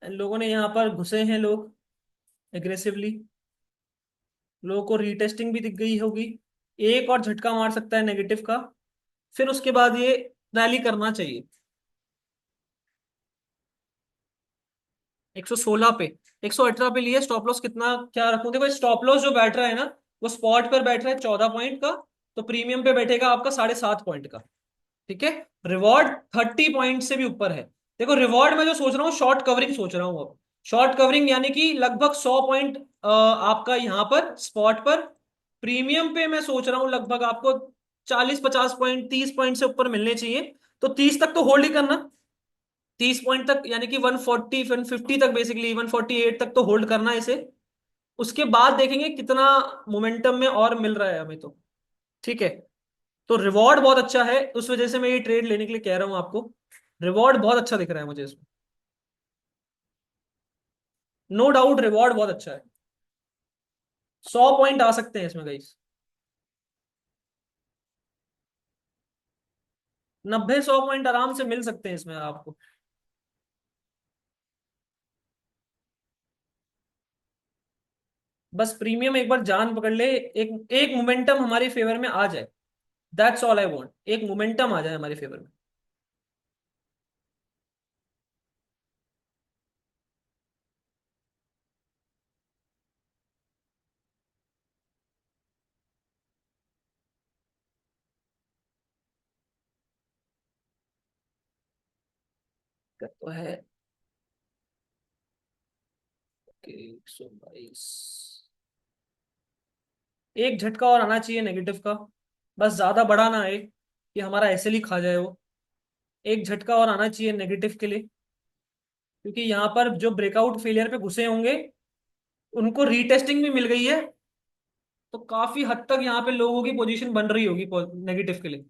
लोगों ने यहाँ पर घुसे हैं लोग एग्रेसिवली। लोगों को रीटेस्टिंग भी दिख गई होगी। एक और झटका मार सकता है नेगेटिव का, फिर उसके बाद ये रैली करना चाहिए। 116 पे, 118 पे लिए स्टॉप लॉस कितना क्या रखूं? देखो स्टॉप लॉस जो बैठ रहा है ना, वो स्पॉट पर बैठ रहा है 14 पॉइंट का, तो प्रीमियम पे बैठेगा आपका 7.5 पॉइंट का। ठीक है। रिवॉर्ड 30 पॉइंट से भी ऊपर है। देखो रिवॉर्ड में जो सोच रहा हूँ शॉर्ट कवरिंग सोच रहा हूँ अब। शॉर्ट कवरिंग यानी कि लगभग 100 पॉइंट आपका यहाँ पर स्पॉट पर। प्रीमियम पे मैं सोच रहा हूँ लगभग आपको 40 50 पॉइंट, 30 पॉइंट से ऊपर मिलने चाहिए। तो 30 तक तो होल्ड ही करना। 30 पॉइंट तक यानी कि 140 150 तक, बेसिकली 148 तक तो होल्ड करना है इसे। उसके बाद देखेंगे कितना मोमेंटम में और मिल रहा है हमें तो। ठीक है। तो रिवॉर्ड बहुत अच्छा है, उस वजह से मैं ये ट्रेड लेने के लिए कह रहा हूं आपको। रिवॉर्ड बहुत अच्छा दिख रहा है मुझे इसमें। नो डाउट रिवॉर्ड बहुत अच्छा है। 100 पॉइंट आ सकते हैं इसमें गाइस। 90 100 पॉइंट आराम से मिल सकते हैं इसमें आपको। बस प्रीमियम एक बार जान पकड़ ले, एक एक मोमेंटम हमारे फेवर में आ जाए। दैट्स ऑल आई वांट, एक मोमेंटम आ जाए हमारे फेवर में। तो है। 122। एक झटका और आना चाहिए नेगेटिव का, बस ज्यादा बड़ा ना आए। कि हमारा एसएल ही खा जाए वो। एक झटका और आना चाहिए नेगेटिव के लिए, क्योंकि यहाँ पर जो ब्रेकआउट फेलियर पे घुसे होंगे उनको रीटेस्टिंग भी मिल गई है, तो काफी हद तक यहाँ पे लोगों की पोजीशन बन रही होगी नेगेटिव के लिए।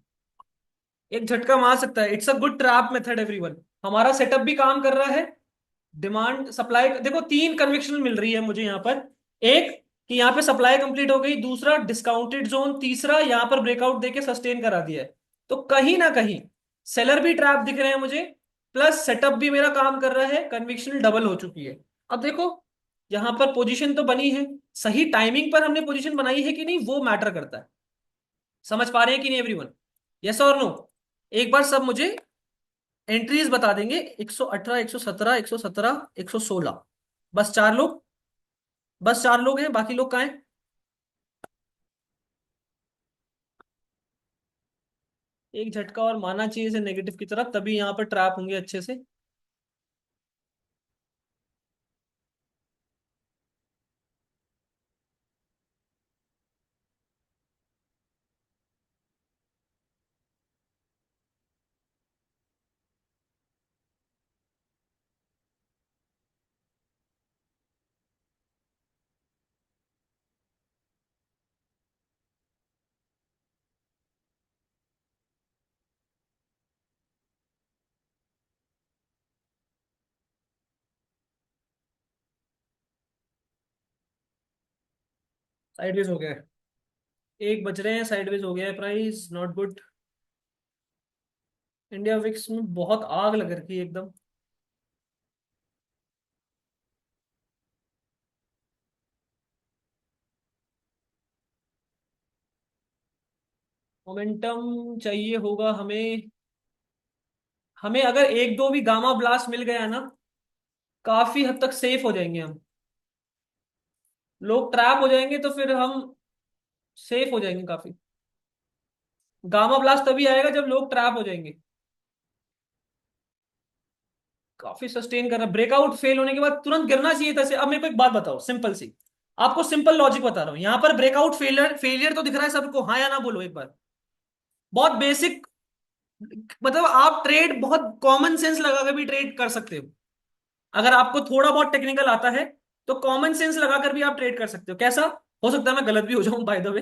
एक झटका मार सकता है। It's a good trap method everyone. हमारा सेटअप भी काम कर रहा है। डिमांड सप्लाई देखो, तीन कन्विक्शन मिल रही है मुझे यहाँ पर। एक, कि यहाँ पे सप्लाई कंप्लीट हो गई। दूसरा, डिस्काउंटेड जोन। तीसरा, यहाँ पर ब्रेकआउट देके सस्टेन करा दिया है। तो कहीं ना कहीं सेलर भी ट्रैप दिख रहे हैं मुझे, प्लस सेटअप भी मेरा काम कर रहा है, कन्विक्शन डबल हो चुकी है। अब देखो, यहाँ पर पोजीशन तो बनी है, सही टाइमिंग पर हमने पोजीशन बनाई है कि नहीं वो मैटर करता है। समझ पा रहे हैं कि नहीं एवरीवन? यस और नो? एक बार सब मुझे एंट्रीज बता देंगे। 118, 117, 117, 116। बस चार लोग, बस चार लोग हैं, बाकी लोग कहाँ हैं? एक झटका और माना चाहिए इसे नेगेटिव की तरफ, तभी यहाँ पर ट्रैप होंगे अच्छे से। साइडवेज हो गया है। एक बच रहे हैं, साइडवेज हो गया है price, not good. India VIX में बहुत आग लग रखी है एकदम। मोमेंटम चाहिए होगा हमें। हमें अगर एक दो भी गामा ब्लास्ट मिल गया ना, काफी हद तक सेफ हो जाएंगे हम। लोग ट्रैप हो जाएंगे तो फिर हम सेफ हो जाएंगे काफी। गामा ब्लास्ट तभी आएगा जब लोग ट्रैप हो जाएंगे। काफी सस्टेन कर रहा है। ब्रेकआउट फेल होने के बाद तुरंत गिरना चाहिए था इसे। अब मेरे को एक बात बताओ सिंपल सी, आपको सिंपल लॉजिक बता रहा हूं। यहां पर ब्रेकआउट फेलियर फेलियर तो दिख रहा है सबको, हाँ या ना बोलो एक बार। बहुत बेसिक, मतलब आप ट्रेड बहुत कॉमन सेंस लगा कर भी ट्रेड कर सकते हो। अगर आपको थोड़ा बहुत टेक्निकल आता है तो कॉमन सेंस लगाकर भी आप ट्रेड कर सकते हो। कैसा? हो सकता है मैं गलत भी हो जाऊं बाय द वे,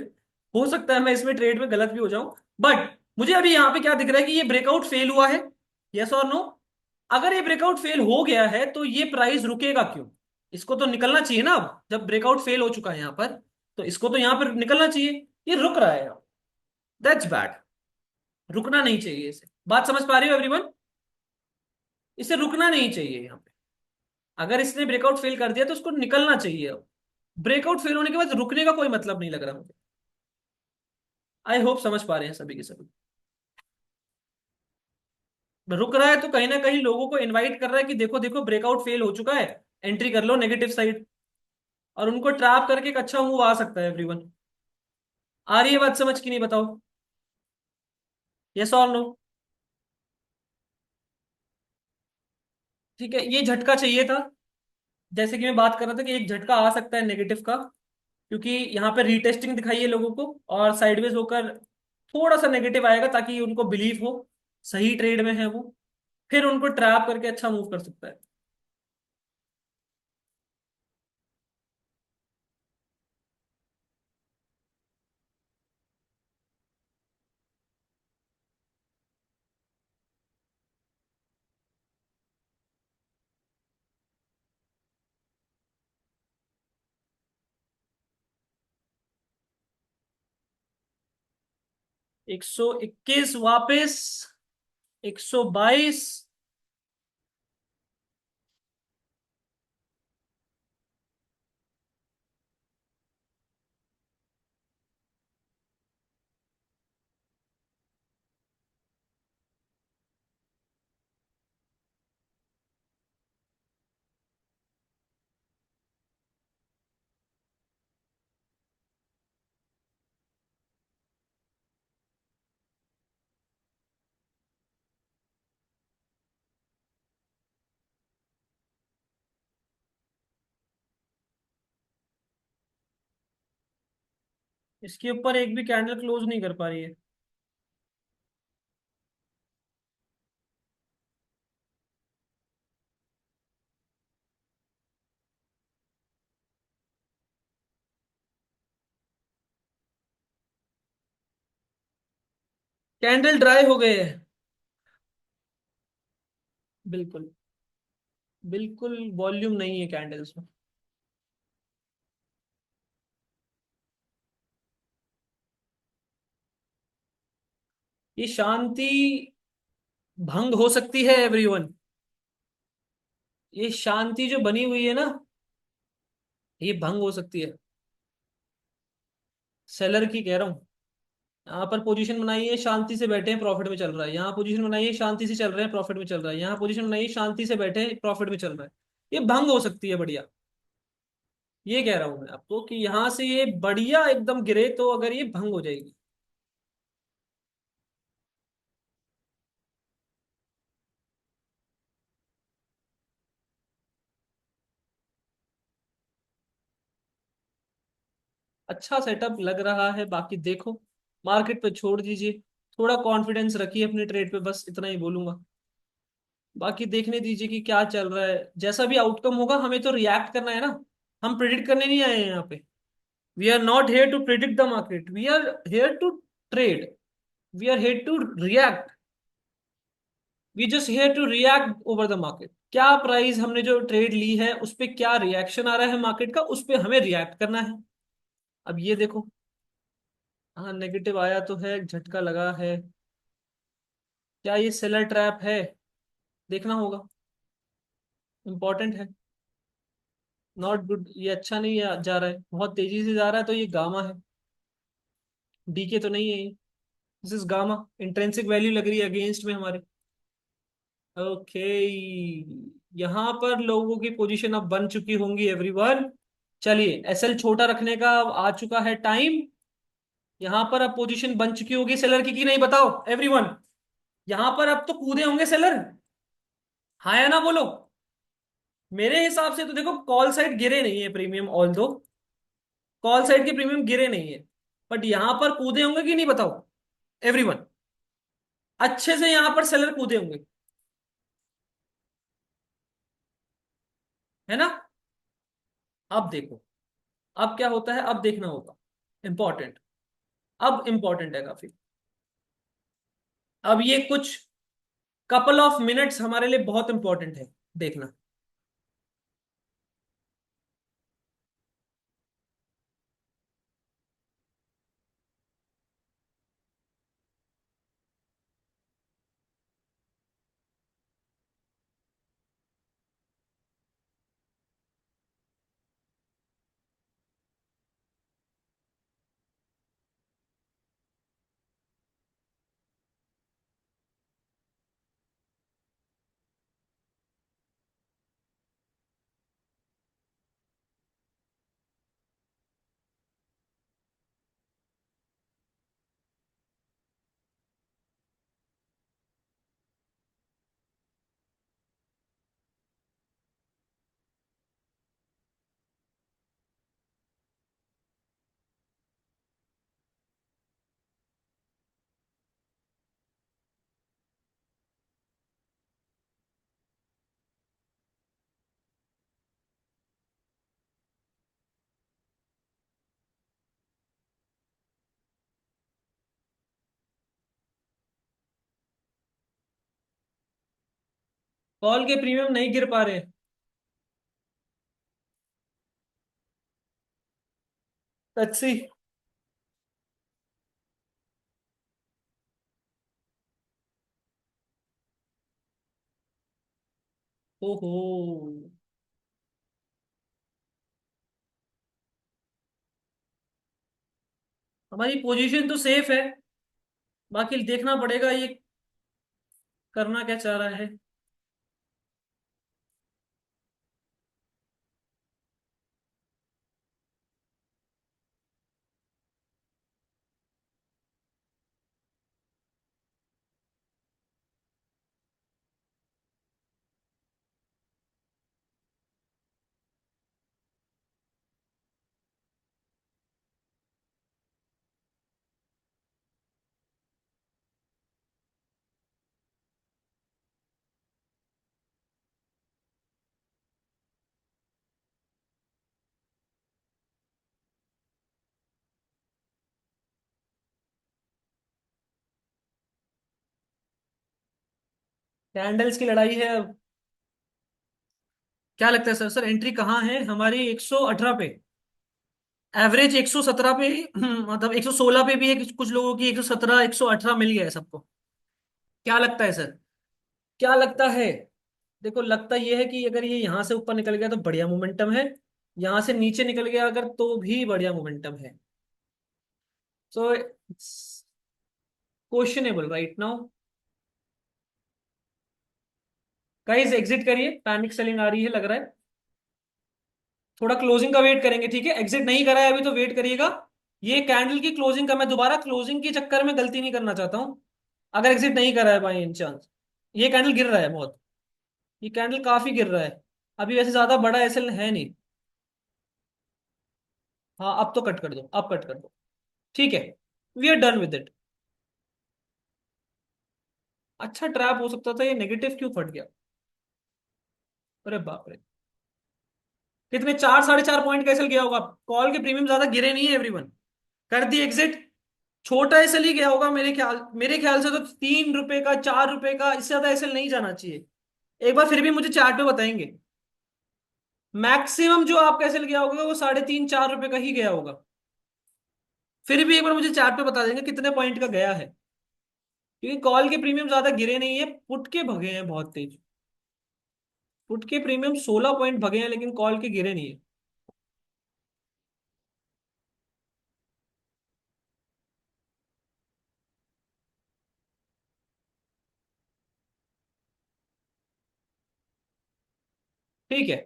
हो सकता है मैं इसमें ट्रेड में गलत भी हो जाऊं, बट मुझे अभी यहां पे क्या दिख रहा है कि ये ब्रेकआउट फेल हुआ है। यस और नो? अगर ये ब्रेकआउट फेल हो गया है तो ये प्राइस रुकेगा क्यों? इसको तो निकलना चाहिए ना। अब जब ब्रेकआउट फेल हो चुका है यहां पर, तो इसको तो यहां पर निकलना चाहिए। ये रुक रहा है, दैट्स बैड। रुकना नहीं चाहिए इसे। बात समझ पा रही हो एवरीवन? इसे रुकना नहीं चाहिए यहाँ पे। अगर इसने ब्रेकआउट फेल कर दिया तो उसको निकलना चाहिए अब। ब्रेकआउट फेल होने के बाद रुकने का कोई मतलब नहीं लग रहा मुझे। आई होप समझ पा रहे हैं सभी के सभी। रुक रहा है तो कहीं ना कहीं लोगों को इनवाइट कर रहा है कि देखो देखो ब्रेकआउट फेल हो चुका है, एंट्री कर लो नेगेटिव साइड। और उनको ट्रैप करके एक अच्छा मूव आ सकता है एवरीवन। आ रही है बात समझ की नहीं बताओ? यस और नो? ठीक है, ये झटका चाहिए था। जैसे कि मैं बात कर रहा था कि एक झटका आ सकता है नेगेटिव का, क्योंकि यहाँ पे रीटेस्टिंग दिखाई है लोगों को और साइडवेज होकर थोड़ा सा नेगेटिव आएगा, ताकि उनको बिलीव हो सही ट्रेड में है वो, फिर उनको ट्रैप करके अच्छा मूव कर सकता है। 121 वापस। 122। इसके ऊपर एक भी कैंडल क्लोज नहीं कर पा रही है। कैंडल ड्राई हो गए हैं। बिल्कुल। बिल्कुल वॉल्यूम नहीं है कैंडल्स में। ये शांति भंग हो सकती है एवरीवन। ये शांति जो बनी हुई है ना, ये भंग हो सकती है। सेलर की कह रहा हूँ। यहाँ पर पोजीशन बनाई है, शांति से बैठे हैं, प्रॉफिट में चल रहा है। यहाँ पोजीशन बनाई है, शांति से चल रहे हैं, प्रॉफिट में चल रहा है। यहाँ पोजीशन बनाई है, शांति से बैठे हैं, प्रॉफिट में चल रहा है। ये भंग हो सकती है बढ़िया। ये कह रहा हूं मैं आपको कि यहां से ये बढ़िया एकदम गिरे तो अगर ये भंग हो जाएगी। अच्छा सेटअप लग रहा है, बाकी देखो। मार्केट पे छोड़ दीजिए। थोड़ा कॉन्फिडेंस रखिए अपने ट्रेड पे, बस इतना ही बोलूंगा। बाकी देखने दीजिए कि क्या चल रहा है, जैसा भी आउटकम होगा हमें तो रिएक्ट करना है ना। हम प्रिडिक्ट करने नहीं आए हैं यहाँ पे। We are not here to predict the market, we are here to trade. We are here to react. We just here to react over the market. क्या प्राइस हमने जो ट्रेड ली है उस पे क्या रिएक्शन आ रहा है मार्केट का, उस पे हमें रिएक्ट करना है। अब ये देखो। हाँ नेगेटिव आया तो है, झटका लगा है। क्या ये सेलर ट्रैप है? देखना होगा। इंपॉर्टेंट है। नॉट गुड, ये अच्छा नहीं जा रहा है, बहुत तेजी से जा रहा है, तो ये गामा है। डीके तो नहीं है ये। This is gamma. Intrinsic value लग रही है अगेंस्ट में हमारे। ओके। यहाँ पर लोगों की पोजीशन अब बन चुकी होंगी एवरीवन। चलिए एसएल छोटा रखने का अब आ चुका है टाइम। यहाँ पर अब पोजीशन बन चुकी होगी सेलर की नहीं, बताओ एवरीवन। यहाँ पर अब तो कूदे होंगे सेलर। हाँ या ना बोलो। मेरे हिसाब से तो देखो, कॉल साइड गिरे नहीं है प्रीमियम, ऑल दो कॉल साइड के प्रीमियम गिरे नहीं है। बट यहां पर कूदे होंगे कि नहीं, बताओ एवरीवन। अच्छे से यहां पर सेलर कूदे होंगे। है ना। अब देखो। अब क्या होता है, अब देखना होगा। इंपॉर्टेंट। अब इंपॉर्टेंट है काफी। अब ये कुछ कपल ऑफ मिनट्स हमारे लिए बहुत इंपॉर्टेंट है। देखना। कॉल के प्रीमियम नहीं गिर पा रहे। अच्छी। ओहो। हमारी पोजीशन तो सेफ है। बाकी देखना पड़ेगा ये करना क्या चाह रहा है। कैंडल्स की लड़ाई है अब। क्या लगता है सर? सर एंट्री कहाँ है हमारी? 118 पे। एवरेज 117 पे। मतलब 116 पे भी है कुछ लोगों की, 117 118 मिल गया है सबको। क्या लगता है सर? क्या लगता है? देखो, लगता ये है कि अगर ये यहां से ऊपर निकल गया तो बढ़िया मोमेंटम है। यहां से नीचे निकल गया अगर तो भी बढ़िया मोमेंटम है। So questionable right now. Guys exit करिए, पैनिक सेलिंग आ रही है लग रहा है। थोड़ा क्लोजिंग का वेट करेंगे, ठीक है? एग्जिट नहीं करा है अभी तो वेट करिएगा। ये कैंडल की क्लोजिंग का, मैं दोबारा क्लोजिंग के चक्कर में गलती नहीं करना चाहता हूं। अगर एग्जिट नहीं करा है बाई एनी चांस। ये कैंडल गिर रहा है बहुत। ये कैंडल काफी गिर रहा है। अभी वैसे ज्यादा बड़ा एसएल है नहीं। हाँ, अब तो कट कर दो, अब कट कर दो। ठीक है, we are done with it. अच्छा ट्रैप हो सकता था, ये नेगेटिव क्यों फट गया? अरे बाप रे। कितने, 4 साढ़े 4 पॉइंट का एसएल गया होगा। कॉल के प्रीमियम ज्यादा गिरे नहीं है एवरीवन। कर दी एग्जिट। छोटा एसएल ही गया होगा मेरे ख्याल से तो 3 रुपए का, 4 रुपए का, इससे ज्यादा एसएल नहीं जाना चाहिए। एक बार फिर भी मुझे चार्ट पे बताएंगे। मैक्सिमम जो आपका एसएल गया होगा वो 3.5 4 रुपए का ही गया होगा। फिर भी एक बार मुझे चार्ट पे बता देंगे कितने पॉइंट का गया है। क्योंकि कॉल के प्रीमियम ज्यादा गिरे नहीं है, पुट के भगे हैं बहुत तेज। पुट के प्रीमियम 16 पॉइंट भगे हैं लेकिन कॉल के गिरे नहीं है। ठीक है।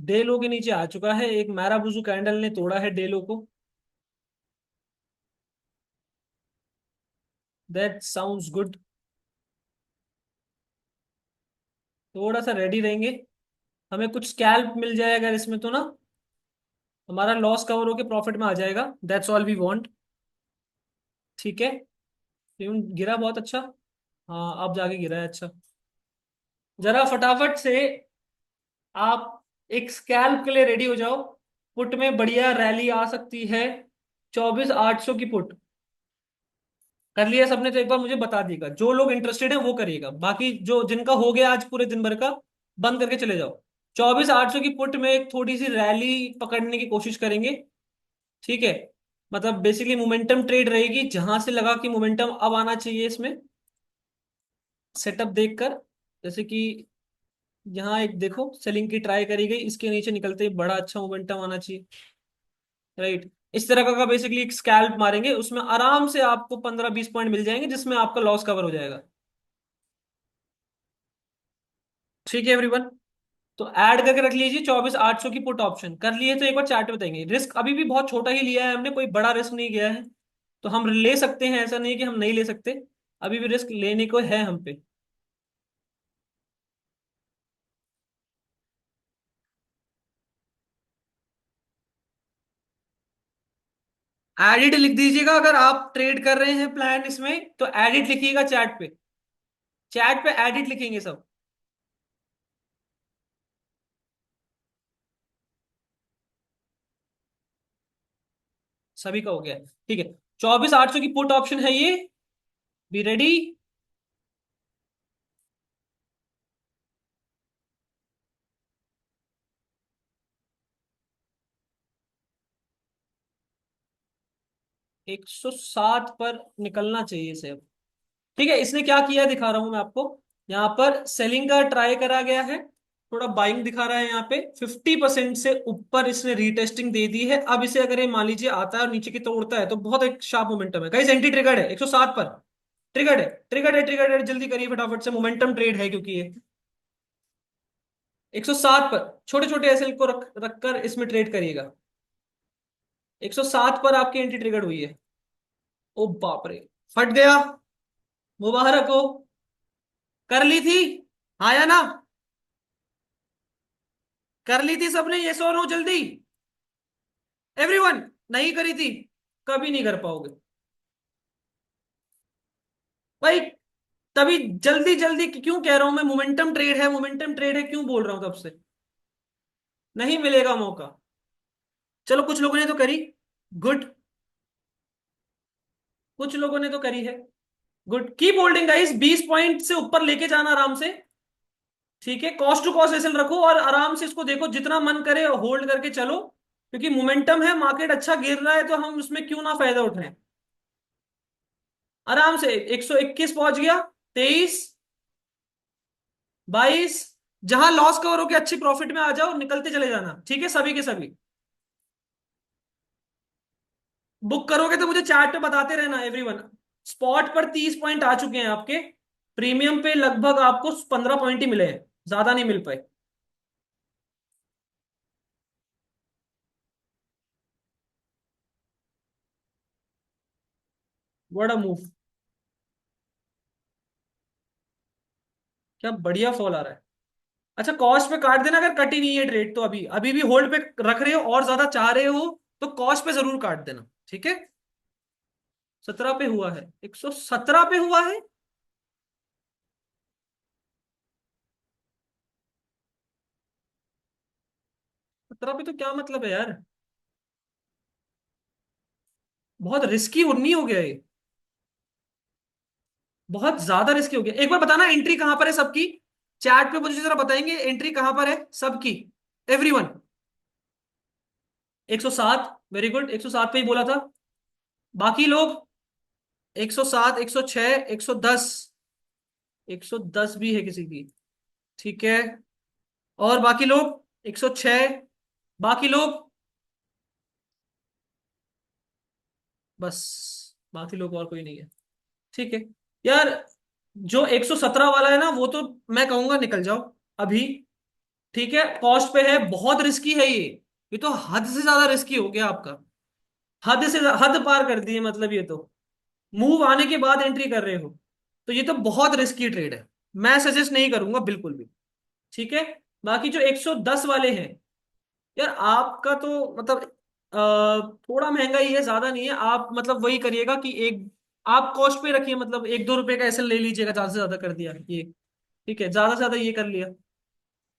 डे लो के नीचे आ चुका है, एक मैराबुजू कैंडल ने तोड़ा है डे लो को। That sounds good. थोड़ा सा रेडी रहेंगे। हमें कुछ स्कैल्प मिल जाए अगर इसमें तो ना, हमारा लॉस कवर होके प्रॉफिट में आ जाएगा। That's all we want. ठीक है। प्रीमियम गिरा बहुत अच्छा। हाँ, अब जाके गिरा है अच्छा। जरा फटाफट से आप एक स्कैल्प के लिए रेडी हो जाओ। पुट में बढ़िया रैली आ सकती है। 24,800 की पुट कर लिया सबने तो एक बार मुझे बता दिएगा। जो लोग इंटरेस्टेड हैं वो करिएगा, बाकी जो जिनका हो गया आज पूरे दिन भर का, बंद करके चले जाओ। 24,800 की पुट में एक थोड़ी सी रैली पकड़ने की कोशिश करेंगे। ठीक है। मतलब बेसिकली मोमेंटम ट्रेड रहेगी, जहां से लगा कि मोमेंटम अब आना चाहिए इसमें। सेटअप देखकर, जैसे कि यहाँ एक देखो सेलिंग की ट्राई करी गई, इसके नीचे निकलते ही बड़ा अच्छा मोमेंटम आना चाहिए। राइट। इस तरह का बेसिकली एक स्कैल्प मारेंगे, उसमें आराम से आपको 15-20 पॉइंट मिल जाएंगे जिसमें आपका लॉस कवर हो जाएगा। ठीक है एवरीवन। तो ऐड करके रख लीजिए 24,800 की पुट ऑप्शन कर लिए। तो एक बार चार्ट बताएंगे, रिस्क अभी भी बहुत छोटा ही लिया है हमने, कोई बड़ा रिस्क नहीं गया है। तो हम ले सकते हैं, ऐसा नहीं है कि हम नहीं ले सकते। अभी भी रिस्क लेने को है हम पे। एडिट लिख दीजिएगा अगर आप ट्रेड कर रहे हैं प्लान इसमें, तो एडिट लिखिएगा चैट पे। चैट पे एडिट लिखेंगे सब। सभी का हो गया है। ठीक है। 24,800 की पुट ऑप्शन है ये। Be ready. 107 पर निकलना चाहिए इसे अब। ठीक है, इसने क्या किया है दिखा रहा हूं मैं आपको। यहाँ पर सेलिंग का ट्राई करा गया है। थोड़ा बाइंग दिखा रहा है यहाँ पे, 50% से ऊपर इसने रीटेस्टिंग दे दी है। अब इसे अगर ये मान लीजिए आता है और नीचे की तोड़ता है तो बहुत एक शार्प मोमेंटम है गाइस। एंट्री ट्रिगर्ड है 107 पर। ट्रिगर्ड है, ट्रिगर्ड है, ट्रिगर्ड है, जल्दी करिए फटाफट से, मोमेंटम ट्रेड है क्योंकि ये 107 पर। छोटे छोटे एसएल को रख रखकर इसमें ट्रेड करिएगा। 107 पर आपकी एंट्री ट्रिगर्ड हुई है। ओ बाप रे, फट गया। मुबारक हो। कर ली थी। हाँ या ना? कर ली थी सबने, ये सो नो जल्दी। एवरीवन। नहीं करी थी। कभी नहीं कर पाओगे भाई। तभी जल्दी जल्दी क्यों कह रहा हूं मैं, मोमेंटम ट्रेड है, मोमेंटम ट्रेड है क्यों बोल रहा हूं तब से। नहीं मिलेगा मौका। चलो कुछ लोगों ने तो करी। गुड। कुछ लोगों ने तो करी है। Good, keep holding guys, 20 point से ऊपर लेके जाना आराम से। ठीक है, कॉस्ट टू कॉस्ट एसएल रखो और आराम से इसको देखो, जितना मन करे होल्ड करके चलो, क्योंकि मोमेंटम है, मार्केट अच्छा गिर रहा है तो हम उसमें क्यों ना फायदा उठाएं। आराम से 121 पहुंच गया, 23, 22। जहां लॉस कवर होकर अच्छी प्रॉफिट में आ जाओ, निकलते चले जाना, ठीक है सभी के सभी। बुक करोगे तो मुझे चैट पे बताते रहना एवरीवन। स्पॉट पर 30 पॉइंट आ चुके हैं आपके, प्रीमियम पे लगभग आपको 15 पॉइंट ही मिले हैं, ज्यादा नहीं मिल पाए। बड़ा मूव, क्या बढ़िया फॉल आ रहा है। अच्छा, कॉस्ट पे काट देना, अगर कटी नहीं है ट्रेड तो अभी अभी भी होल्ड पे रख रहे हो और ज्यादा चाह रहे हो तो कॉस्ट पे जरूर काट देना, ठीक है। 17 पे हुआ है, 117 पे हुआ है। 17 पे तो क्या मतलब है यार, बहुत रिस्की नहीं हो गया ये, बहुत ज्यादा रिस्की हो गया। एक बार बताना एंट्री कहां पर है सबकी, चैट पे मुझे जरा बताएंगे एंट्री कहां पर है सबकी, एवरीवन। 107, वेरी गुड, 107 पे ही बोला था। बाकी लोग 107, 106, 110, 110 भी है किसी की, ठीक है। और बाकी लोग 106, बाकी लोग, बस बाकी लोग और कोई नहीं है, ठीक है। यार, जो 117 वाला है ना वो तो मैं कहूंगा निकल जाओ अभी, ठीक है। कॉस्ट पे है, बहुत रिस्की है ये तो हद से ज्यादा रिस्की हो गया आपका, हद पार कर दी है मतलब, ये तो मूव आने के बाद एंट्री कर रहे हो, तो ये तो बहुत रिस्की ट्रेड है, मैं सजेस्ट नहीं करूंगा बिल्कुल भी, ठीक है। बाकी जो 110 वाले हैं, यार आपका तो मतलब थोड़ा महंगा ही है, ज्यादा नहीं है। आप मतलब वही करिएगा कि एक, आप कॉस्ट पे रखिए, मतलब 1-2 रुपए का ऐसे ले लीजिएगा, ज्यादा से ज्यादा कर दिया ये, ठीक है, ज्यादा से ज्यादा ये कर लिया,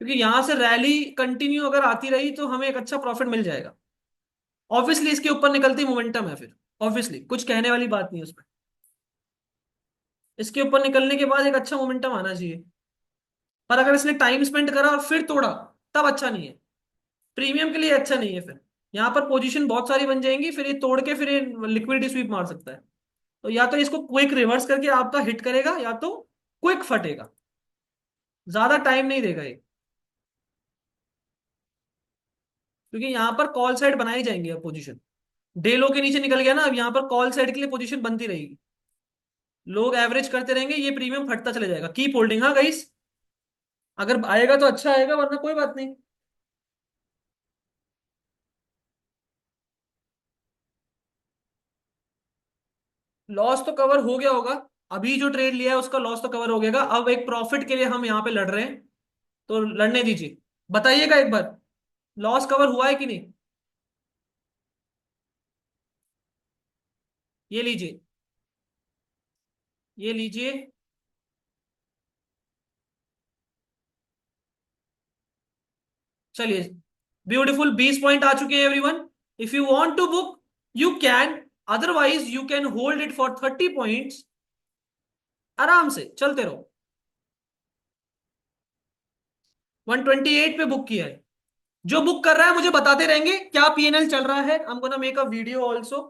क्योंकि यहां से रैली कंटिन्यू अगर आती रही तो हमें एक अच्छा प्रॉफिट मिल जाएगा। ऑब्वियसली इसके ऊपर निकलती मोमेंटम है फिर, ऑब्वियसली कुछ कहने वाली बात नहीं है उसमें, इसके ऊपर निकलने के बाद एक अच्छा मोमेंटम आना चाहिए। पर अगर इसने टाइम स्पेंड करा और फिर तोड़ा, तब अच्छा नहीं है, प्रीमियम के लिए अच्छा नहीं है फिर। यहाँ पर पोजीशन बहुत सारी बन जाएंगी, फिर ये तोड़ के फिर ये लिक्विडिटी स्वीप मार सकता है। तो या तो इसको क्विक रिवर्स करके आपका हिट करेगा, या तो क्विक फटेगा, ज्यादा टाइम नहीं देगा ये, क्योंकि यहाँ पर कॉल साइड बनाई जाएंगी अब पोजीशन। डे लो के नीचे निकल गया ना, अब यहाँ पर कॉल साइड के लिए पोजीशन बनती रहेगी, लोग एवरेज करते रहेंगे, ये प्रीमियम फटता चले जाएगा। कीप होल्डिंग हाँ गाइस, अगर आएगा तो अच्छा आएगा, वरना कोई बात नहीं। लॉस तो कवर हो गया होगा, अभी जो ट्रेड लिया है उसका लॉस तो कवर हो गया। अब एक प्रॉफिट के लिए हम यहाँ पे लड़ रहे हैं, तो लड़ने दीजिए। बताइएगा एक बार, लॉस कवर हुआ है कि नहीं। ये लीजिए, ये लीजिए, चलिए, ब्यूटीफुल, 20 पॉइंट आ चुके हैं everyone. If you want to book you can, otherwise you can hold it for 30 points, आराम से चलते रहो। 128 पे बुक किया है, जो बुक कर रहा है मुझे बताते रहेंगे क्या पीएनएल चल रहा है, I am gonna make a video also,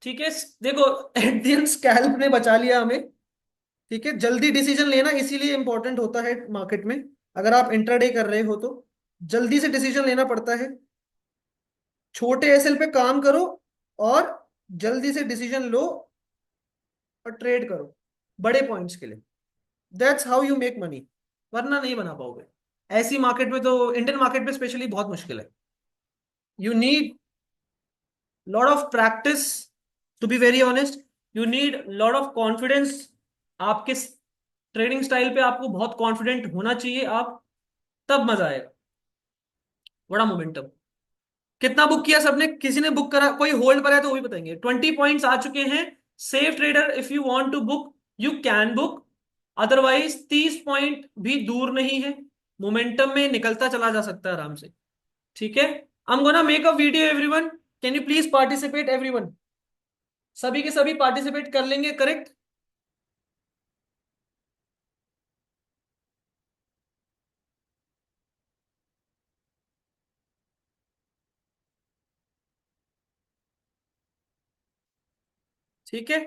ठीक है। देखो, एट द एंड स्कैल्प ने बचा लिया हमें, ठीक है। जल्दी डिसीजन लेना इसीलिए इंपॉर्टेंट होता है मार्केट में, अगर आप इंट्राडे कर रहे हो तो जल्दी से डिसीजन लेना पड़ता है। छोटे एसएल पे काम करो और जल्दी से डिसीजन लो और ट्रेड करो बड़े पॉइंट्स के लिए, that's how you make money, वरना नहीं बना पाओगे। ऐसी मार्केट में तो, इंडियन मार्केट में स्पेशली, बहुत मुश्किल है। You need lot of practice, to be very honest, you need lot of confidence. आपके ट्रेडिंग स्टाइल पे आपको बहुत कॉन्फिडेंट होना चाहिए आप, तब मजा आएगा, बड़ा मोमेंटम। कितना बुक किया सबने, किसी ने बुक करा, कोई होल्ड पर है तो वही बताएंगे। 20 पॉइंट्स आ चुके हैं। Safe trader, if you want to book you can book, otherwise 30 point भी दूर नहीं है, मोमेंटम में निकलता चला जा सकता है आराम से, ठीक है। I am gonna make a video everyone, can you please participate everyone. सभी के सभी पार्टिसिपेट कर लेंगे, करेक्ट? ठीक है।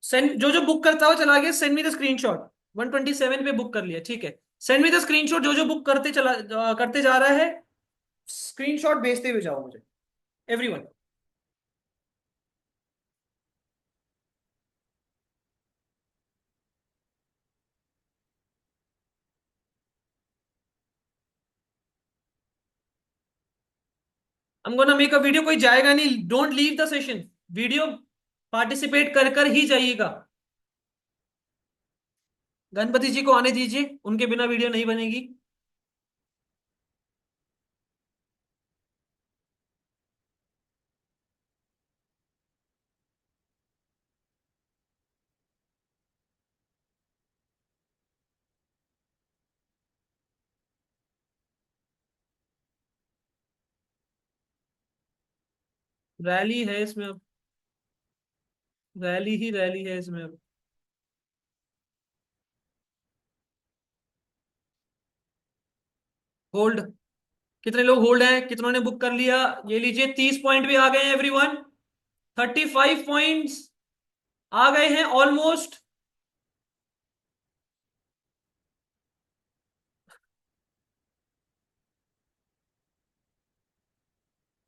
सेंड, जो जो बुक करता हुआ चला गया, सेंड मी द स्क्रीनशॉट। 127 पे बुक कर लिया, ठीक है। सेंड मी द स्क्रीनशॉट, जो जो बुक करते जा रहा है, स्क्रीनशॉट भेजते हुए जाओ मुझे, everyone. I am gonna make a video, कोई जाएगा नहीं, don't leave the session. Video participate कर कर ही जाइएगा। गणपति जी को आने दीजिए, उनके बिना वीडियो नहीं बनेगी। रैली है इसमें अब, रैली ही रैली है इसमें अब। होल्ड। कितने लोग होल्ड हैं, कितनों ने बुक कर लिया? ये लीजिए, 30 पॉइंट भी आ गए हैं एवरीवन। 35 पॉइंट्स आ गए हैं ऑलमोस्ट।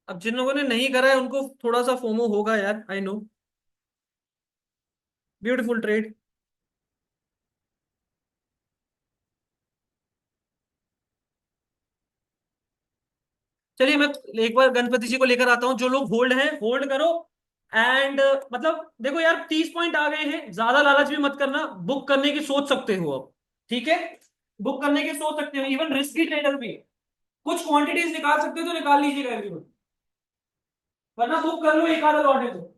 अब जिन लोगों ने नहीं करा है उनको थोड़ा सा फोमो होगा यार, आई नो। Beautiful trade. चलिए मैं एक बार गणपति जी को लेकर आता हूँ, जो लोग होल्ड हैं होल्ड करो। एंड मतलब देखो यार, 30 पॉइंट आ गए हैं, ज्यादा लालच भी मत करना, बुक करने की सोच सकते हो अब। ठीक है, बुक करने की सोच सकते हो, इवन रिस्की ट्रेडर भी। कुछ क्वांटिटीज निकाल सकते हो तो निकाल लीजिएगा एवरीवन, वरना बुक कर लो एक आधा लॉट है तो।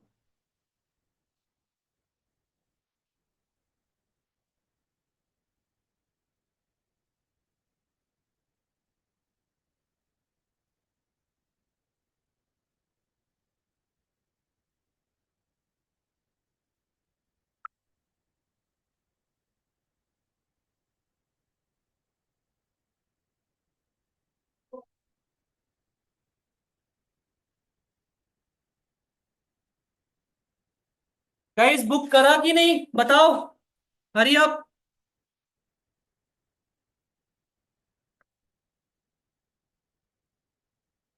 गाइस बुक करा कि नहीं बताओ, हरी अप।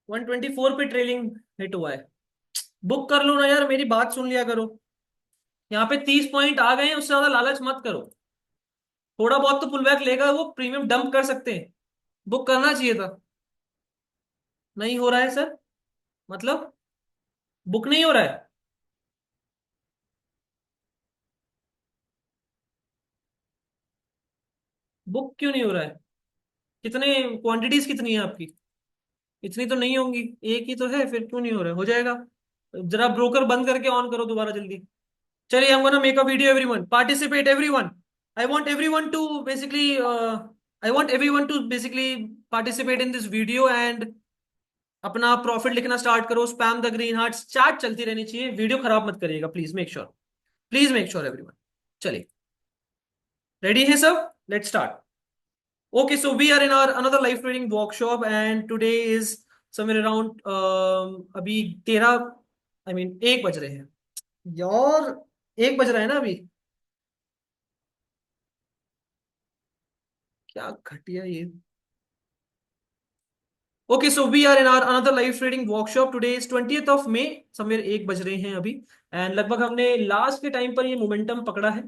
124 पे ट्रेलिंग हिट हुआ है। बुक कर लो ना यार, मेरी बात सुन लिया करो। यहाँ पे 30 पॉइंट आ गए हैं, उससे ज्यादा लालच मत करो। थोड़ा बहुत तो पुल बैक लेगा वो, प्रीमियम डंप कर सकते हैं। बुक करना चाहिए था। नहीं हो रहा है सर, मतलब बुक नहीं हो रहा है। बुक क्यों नहीं हो रहा है? कितने क्वांटिटीज कितनी है आपकी? इतनी तो नहीं होंगी, एक ही तो है, फिर क्यों नहीं हो रहा है? हो जाएगा। जरा ब्रोकर बंद करके ऑन करो दोबारा जल्दी। चलिए, I'm gonna make a video, everyone participate, everyone। I want everyone to basically I want everyone to basically participate in this video and अपना प्रॉफिट लिखना स्टार्ट करो, spam the green hearts, chat चलती रहनी चाहिए, वीडियो खराब मत करिएगा please, make sure. Please make sure everyone. चलिए, रेडी है सब? Let's start. Okay, so we are in our another live trading workshop and today is somewhere around अभी 13, आई मीन 1 बज रहे हैं यार। 1 बज रहा है ना अभी। क्या घटिया ये। Okay, so we are in our another live trading workshop. Today is 20th of May, somewhere 1 बज रहे हैं अभी। एंड लगभग हमने लास्ट के टाइम पर ये मोमेंटम पकड़ा है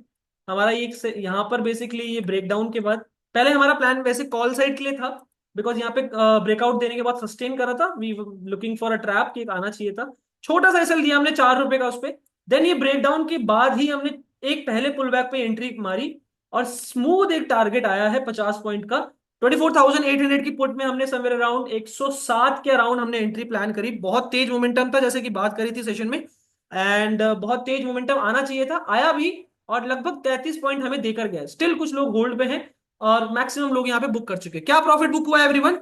हमारा। ये यहाँ पर बेसिकली ये ब्रेकडाउन के बाद, पहले हमारा प्लान वैसे कॉल साइड के लिए था, बिकॉज यहाँ पे ब्रेकआउट देने के बाद सस्टेन करा था, we looking for a trap कि एक आना चाहिए था। छोटा सा एसएल दिया हमने ₹4 का उस पे। देन ये ब्रेकडाउन के बाद ही हमने एक पहले पुल बैक पे एंट्री मारी, और स्मूथ एक टारगेट आया है 50 पॉइंट का। 24,800 की पुट में हमने समवेयर अराउंड 107 के अराउंड हमने एंट्री प्लान करी। बहुत तेज मोमेंटम था, जैसे कि बात करी थी सेशन में। एंड बहुत तेज मोमेंटम आना चाहिए था, आया भी। और लगभग 33 पॉइंट हमें देकर गया। स्टिल कुछ लोग होल्ड पे हैं, और मैक्सिमम लोग यहाँ पे बुक कर चुके हैं। क्या प्रॉफिट बुक हुआ है एवरीवन?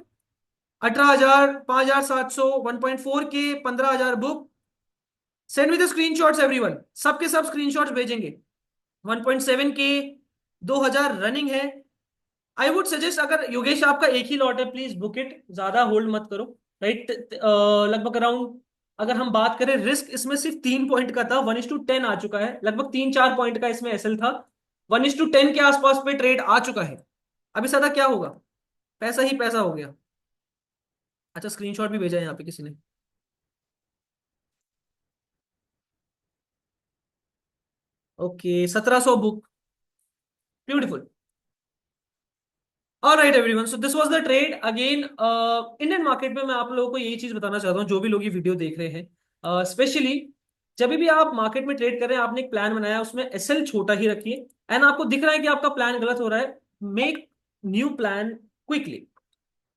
18,000, 5,700, 1.4 के, 15,000 book. Send me the screenshots everyone, सबके सब स्क्रीनशॉट्स भेजेंगे। 1.7 के 2000 रनिंग है। आई वुड सजेस्ट, अगर योगेश आपका एक ही लॉट है, प्लीज बुक इट, ज्यादा होल्ड मत करो। राइट, लगभग अराउंड, अगर हम बात करें रिस्क, इसमें सिर्फ 3 पॉइंट का था, 1:10 आ चुका है, लगभग 3-4 पॉइंट का इसमें एसएल था, 1:10 के आसपास पे ट्रेड आ चुका है। अभी ज्यादा क्या होगा, पैसा ही पैसा हो गया। अच्छा, स्क्रीनशॉट भी भेजा है यहाँ पे किसी ने। Okay, 1700 book, beautiful. Alright everyone, so this was the trade again. Indian market में मैं आप लोगों को यही चीज बताना चाहता हूँ, जो भी लोग ये वीडियो देख रहे हैं, स्पेशली जब भी आप मार्केट में ट्रेड कर रहे हैं, आपने एक प्लान बनाया, उसमें एसएल छोटा ही रखिए, एंड आपको दिख रहा है कि आपका प्लान गलत हो रहा है, मेक न्यू प्लान क्विकली।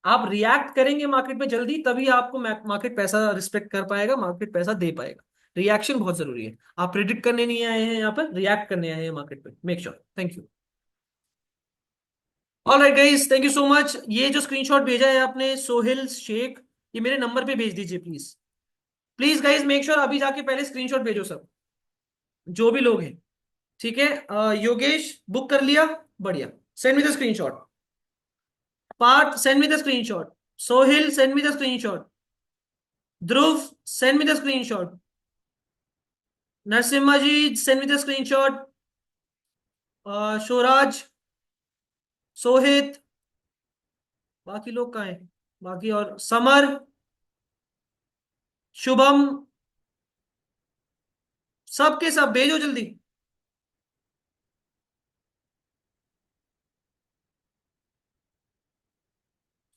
आप रिएक्ट करेंगे मार्केट में जल्दी, तभी आपको मार्केट पैसा रिस्पेक्ट कर पाएगा, मार्केट पैसा दे पाएगा। रिएक्शन बहुत जरूरी है। आप प्रिडिक्ट करने नहीं आए हैं यहाँ पर, रिएक्ट करने आए हैं मार्केट पे। Make sure. Thank you. Alright guys, thank you so much. ये जो स्क्रीनशॉट भेजा है आपने, सोहेल शेख, ये मेरे नंबर पे भेज दीजिए please. Please guys make sure, अभी जाके पहले स्क्रीनशॉट भेजो सब, जो भी लोग हैं। ठीक है, योगेश बुक कर लिया, बढ़िया। Send me the screenshot. Parth, send me the screenshot. Sohil, send me the screenshot. Dhruv, send me the screenshot. Narasimha ji, send me the screenshot. Shoraj, Sohit, बाकी लोग कहाँ हैं, बाकी, और समर, शुभम, सबके सब भेजो जल्दी।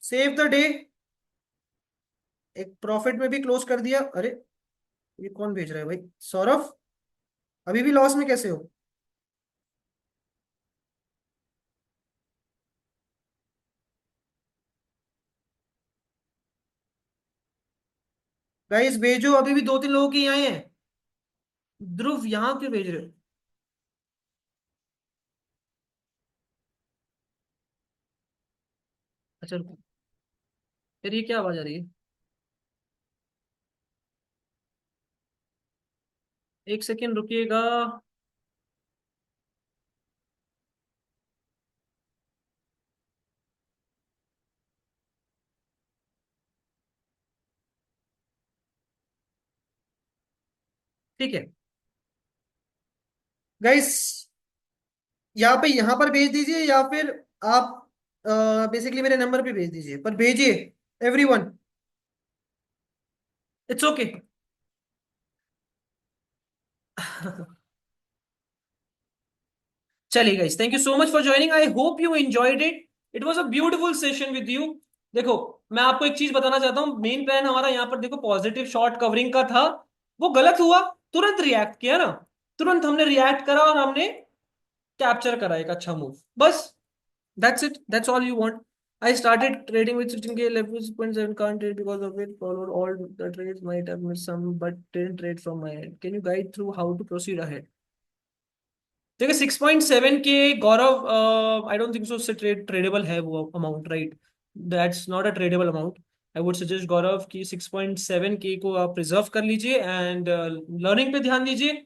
सेव द डे, एक प्रॉफिट में भी क्लोज कर दिया। अरे, ये कौन भेज रहा है भाई, सौरभ, अभी भी लॉस में कैसे हो? गाइस भेजो, अभी भी 2-3 लोगों के यहाँ हैं। ध्रुव, यहाँ क्यों भेज रहे हो? अच्छा रुको, फिर ये क्या आवाज आ रही है? एक सेकेंड रुकिएगा। ठीक है गाइस, यहाँ पर भेज दीजिए, या फिर आप बेसिकली मेरे नंबर पे भेज दीजिए, पर भेजिए एवरीवन। It's okay. चलिए guys, thank you so much for joining, I hope you enjoyed it. It was a beautiful session with you. देखो, मैं आपको एक चीज बताना चाहता हूँ, मेन प्लान हमारा यहाँ पर देखो पॉजिटिव शॉर्ट कवरिंग का था, वो गलत हुआ, तुरंत रिएक्ट किया ना, तुरंत हमने रिएक्ट करा और हमने कैप्चर करा एक अच्छा मूव, बस। That's it, that's all you want. I started trading with 16K level 6.7, can't trade because of it, followed all the trades, might have missed some but didn't trade from my end, can you guide through how to proceed ahead? देखिए, 6.7 के, गौरव, I don't think so उससे tradable है वो amount, right? That's not a tradable amount. I would suggest Gaurav की 6.7 के को आप reserve कर लीजिए, एंड लर्निंग पे ध्यान दीजिए,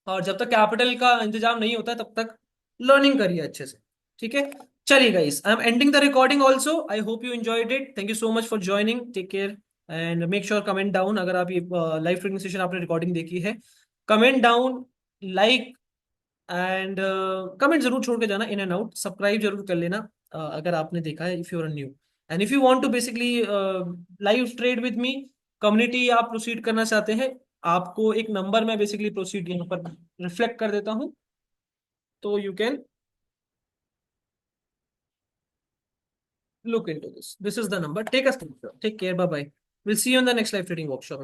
और जब तक कैपिटल का इंतजाम नहीं होता है तब तक लर्निंग करिए अच्छे से। ठीक है, चलिए guys, I am ending the recording also, I hope you enjoyed it, thank you so much for joining, take care, and make sure comment down, अगर आप ये लाइव ट्रेनिंग सेशन आपने रिकॉर्डिंग देखी है, comment down, like, and comment जरूर छोड़ के जाना, इन एंड आउट, सब्सक्राइब जरूर कर लेना, अगर आपने देखा है, if you are new, and if you want to basically live trade with me, community आप प्रोसीड करना चाहते हैं, आपको एक नंबर में बेसिकली प्रोसीड यहाँ पर रिफ्लेक्ट कर देता हूँ, तो you can look into this. This is the number. Take a screenshot. Take care. Bye bye. We'll see you in the next live trading workshop.